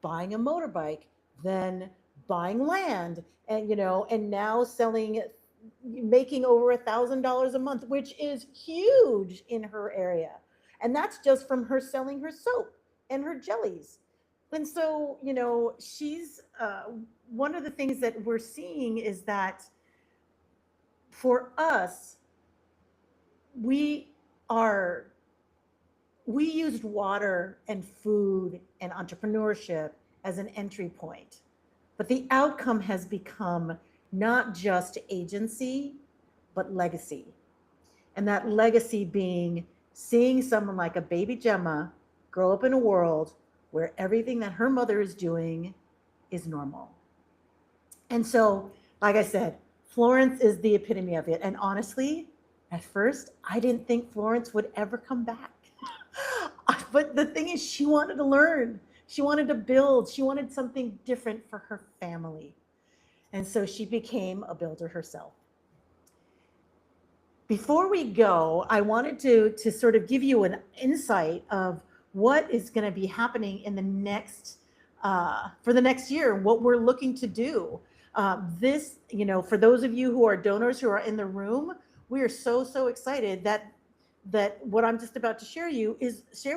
buying a motorbike, then buying land, and now making over $1,000 a month, which is huge in her area. And that's just from her selling her soap and her jellies. And so, she's one of the things that we're seeing is that for us, we used water and food and entrepreneurship as an entry point. But the outcome has become not just agency, but legacy. And that legacy being seeing someone like a baby Gemma grow up in a world where everything that her mother is doing is normal. And so, like I said, Florence is the epitome of it. And honestly, at first, I didn't think Florence would ever come back. But the thing is, she wanted to learn. She wanted to build. She wanted something different for her family. And so she became a builder herself. Before we go, I wanted to sort of give you an insight of what is going to be happening in the next for the next year, what we're looking to do. This, for those of you who are donors who are in the room, we are so excited that what I'm just about to share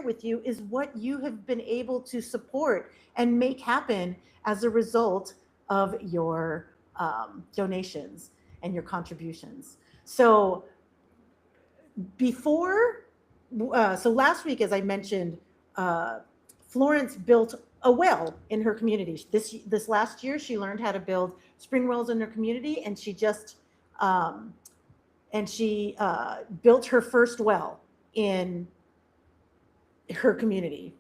with you is what you have been able to support and make happen as a result of your donations and your contributions. So last week, as I mentioned, Florence built a well in her community. This last year, she learned how to build spring wells in her community, and she built her first well in her community,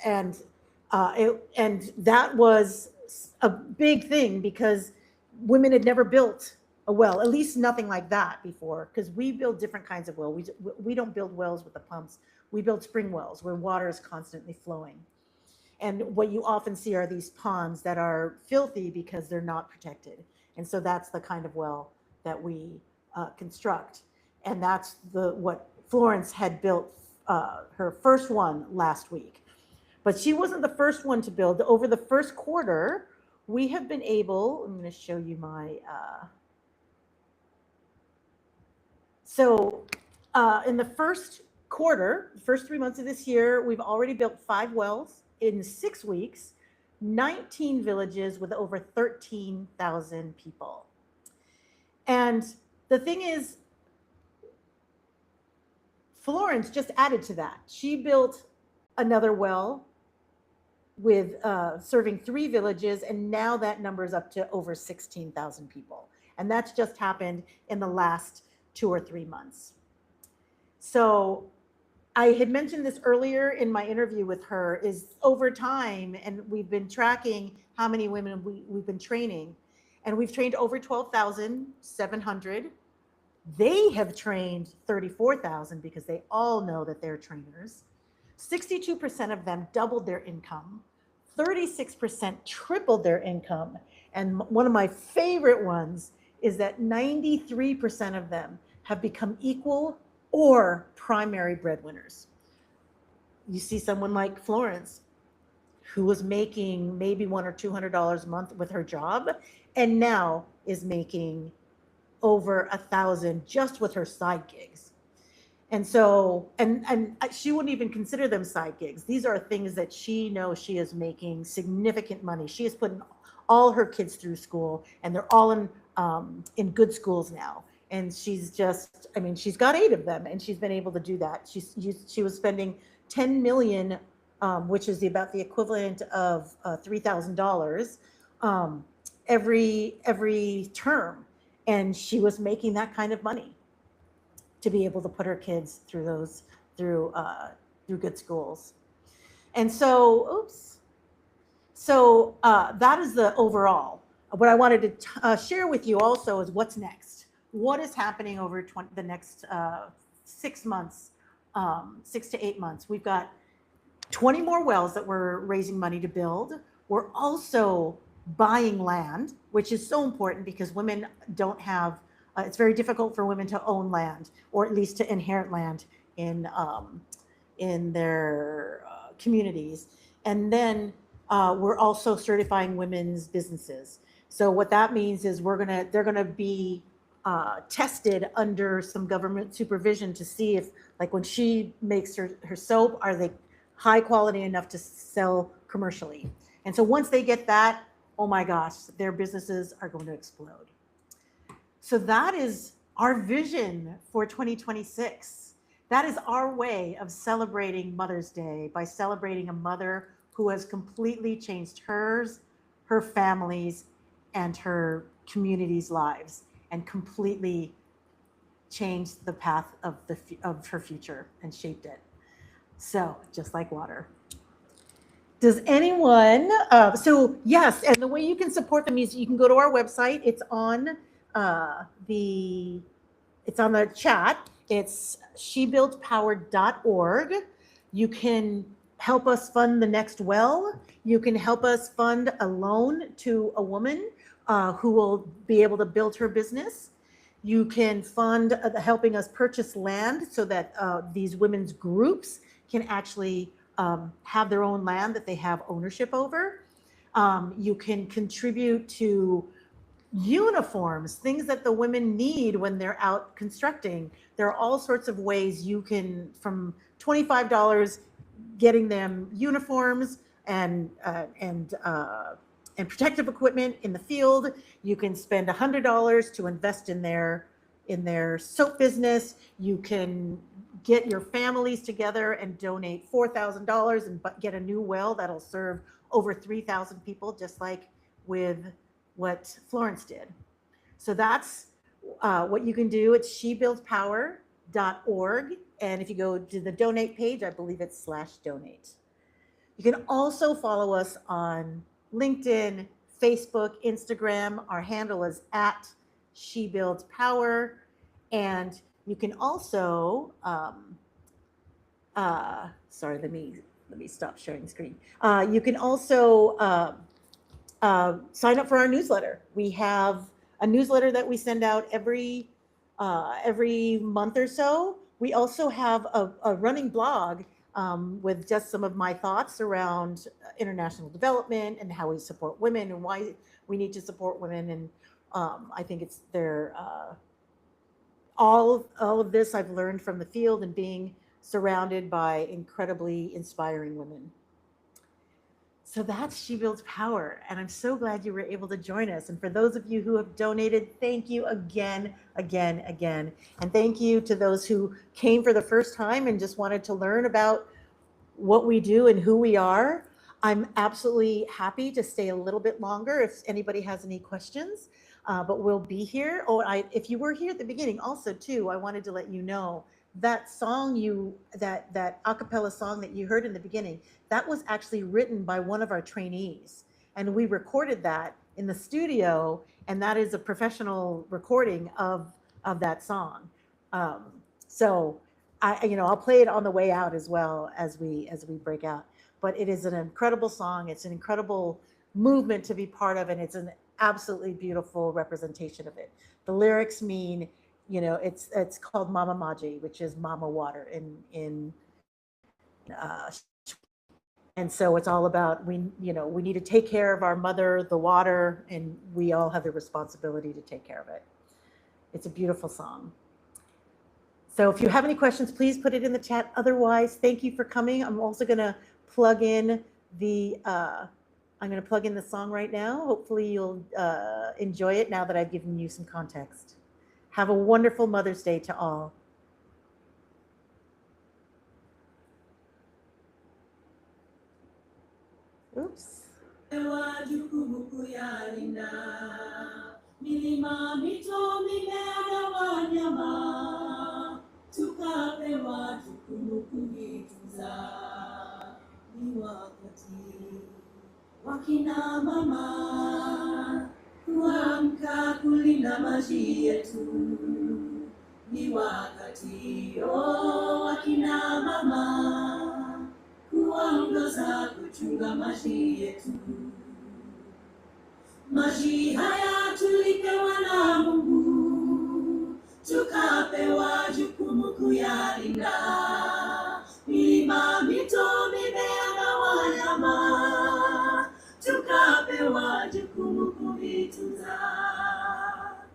and that was a big thing because women had never built a well, at least nothing like that before, because we build different kinds of wells. We don't build wells with the pumps. We build spring wells where water is constantly flowing. And what you often see are these ponds that are filthy because they're not protected. And so that's the kind of well that we construct. And that's what Florence had built her first one last week. But she wasn't the first one to build. Over the first quarter, we have been able, I'm going to show you my, in the first quarter, the first 3 months of this year, we've already built 5 wells in 6 weeks, 19 villages with over 13,000 people. And the thing is, Florence just added to that. She built another well with serving 3 villages, and now that number is up to over 16,000 people. And that's just happened in the last 2 or 3 months. So I had mentioned this earlier in my interview with her, is over time, and we've been tracking how many women we've been training, and we've trained over 12,700. They have trained 34,000 because they all know that they're trainers. 62% of them doubled their income. 36% tripled their income. And one of my favorite ones is that 93% of them have become equal or primary breadwinners. You see someone like Florence, who was making maybe $100 or $200 a month with her job, and now is making over 1,000 just with her side gigs. And so, and she wouldn't even consider them side gigs. These are things that she knows she is making significant money. She is putting all her kids through school, and they're all in good schools now. And she's just, she's got 8 of them, and she's been able to do that. She was spending $10 million, which is about the equivalent of $3,000 every term. And she was making that kind of money to be able to put her kids through good schools. And so, that is the overall. What I wanted to share with you also is what's next. What is happening over the next 6 months, 6 to 8 months? We've got 20 more wells that we're raising money to build. We're also buying land, which is so important because women don't have, it's very difficult for women to own land, or at least to inherit land in their communities. And then we're also certifying women's businesses. So what that means is they're gonna be tested under some government supervision to see if, like when she makes her soap, are they high quality enough to sell commercially? And so once they get that, oh my gosh, their businesses are going to explode. So that is our vision for 2026. That is our way of celebrating Mother's Day, by celebrating a mother who has completely changed hers, her family's, and her community's lives, and completely changed the path of her future and shaped it. So just like water. Does anyone, so yes, and the way you can support the music, you can go to our website. It's on it's on the chat. It's shebuildspower.org. You can help us fund the next well. You can help us fund a loan to a woman who will be able to build her business. You can fund helping us purchase land so that these women's groups can actually have their own land that they have ownership over. You can contribute to uniforms, things that the women need when they're out constructing. There are all sorts of ways you can, from $25, getting them uniforms and protective equipment in the field. You can spend $100 to invest in their soap business. You can get your families together and donate $4,000 and get a new well that'll serve over 3,000 people, just like with what Florence did. So that's what you can do. It's shebuildspower.org. And if you go to the donate page, I believe it's /donate. You can also follow us on LinkedIn, Facebook, Instagram. Our handle is @shebuildspower. And you can also, sorry, let me stop sharing the screen. You can also sign up for our newsletter. We have a newsletter that we send out every month or so. We also have a running blog with just some of my thoughts around international development and how we support women and why we need to support women. And I think it's all of this I've learned from the field and being surrounded by incredibly inspiring women. So that's She Builds Power. And I'm so glad you were able to join us. And for those of you who have donated, thank you again. And thank you to those who came for the first time and just wanted to learn about what we do and who we are. I'm absolutely happy to stay a little bit longer if anybody has any questions, but we'll be here. Oh, if you were here at the beginning also too, I wanted to let you know that song that a cappella song that you heard in the beginning, that was actually written by one of our trainees. And we recorded that in the studio, and that is a professional recording of that song. So I'll play it on the way out as well as we break out. But it is an incredible song. It's an incredible movement to be part of, and it's an absolutely beautiful representation of it. The lyrics mean, it's called Mama Maji, which is Mama Water and so it's all about we need to take care of our mother, the water, and we all have the responsibility to take care of it. It's a beautiful song. So if you have any questions, please put it in the chat. Otherwise, thank you for coming. I'm also going to plug in the song right now. Hopefully you'll enjoy it now that I've given you some context. Have a wonderful Mother's Day to all. Oops. Milima, mito, mimea na wanyama, tukapewa jukumu kuvitunza. Ni wakati wakina mama kuamka kulinda maji yetu. Ni wakati wakina mama kuongoza kuchunga maji yetu. Maji haya tulipewa na Mungu, tukapewa jukumu kuyalinda. Milima, mito, mimea na wanyama, tukapewa jukumu kuvitunza.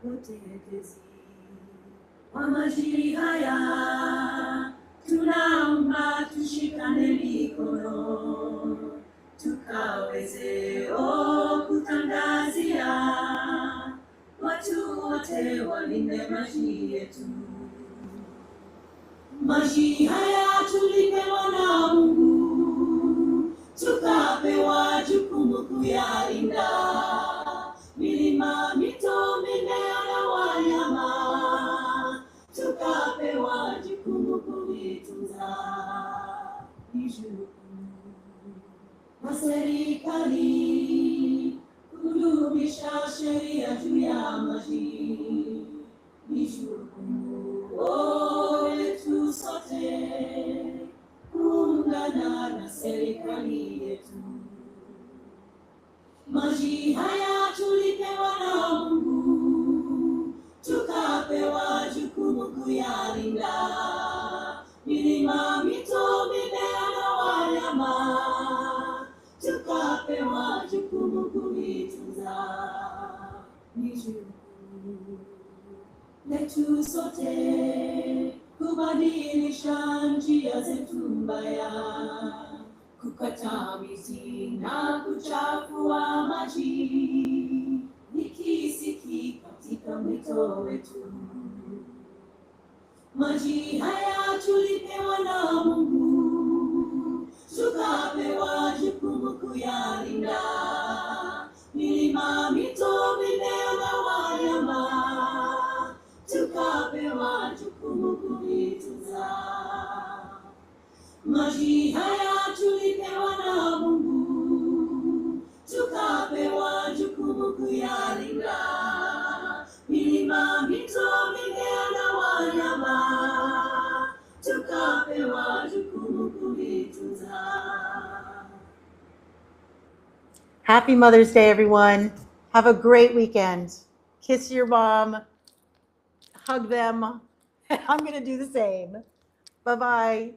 Watetezi wa maji haya, tunaomba tushikane mikono, tukaweze kutangazia watu wote walinde maji yetu. Maji haya tulipewa na Mungu, tukapewa jukumu kuyalinda. Milima, mito, mimea na wanyama, tukapewa jukumu kuvitunza. Ni jukumu wa serikali kudumisha sheria juu ya maji. milima, mito, mimea na wanyama, tukapewa jukumu kuitunza. Ni jukumu letu sote kubadilisha njia zetu mbaya, kukata miti na kuchafua maji, ni kisiki katika mito wetu. Maji haya tulipewa na Mungu, tukapewa jukumu kuyalinda. Milima, mito, mimea na wanyama, tukapewa jukumu kuitunza. Maji haya tulipewa na Mungu, tukapewa jukumu kuyalinda. Milima, mito, mimea na wanyama, tukapewa jukumu kuitunza. Happy Mother's Day, everyone. Have a great weekend. Kiss your mom, hug them. I'm going to do the same. Bye-bye.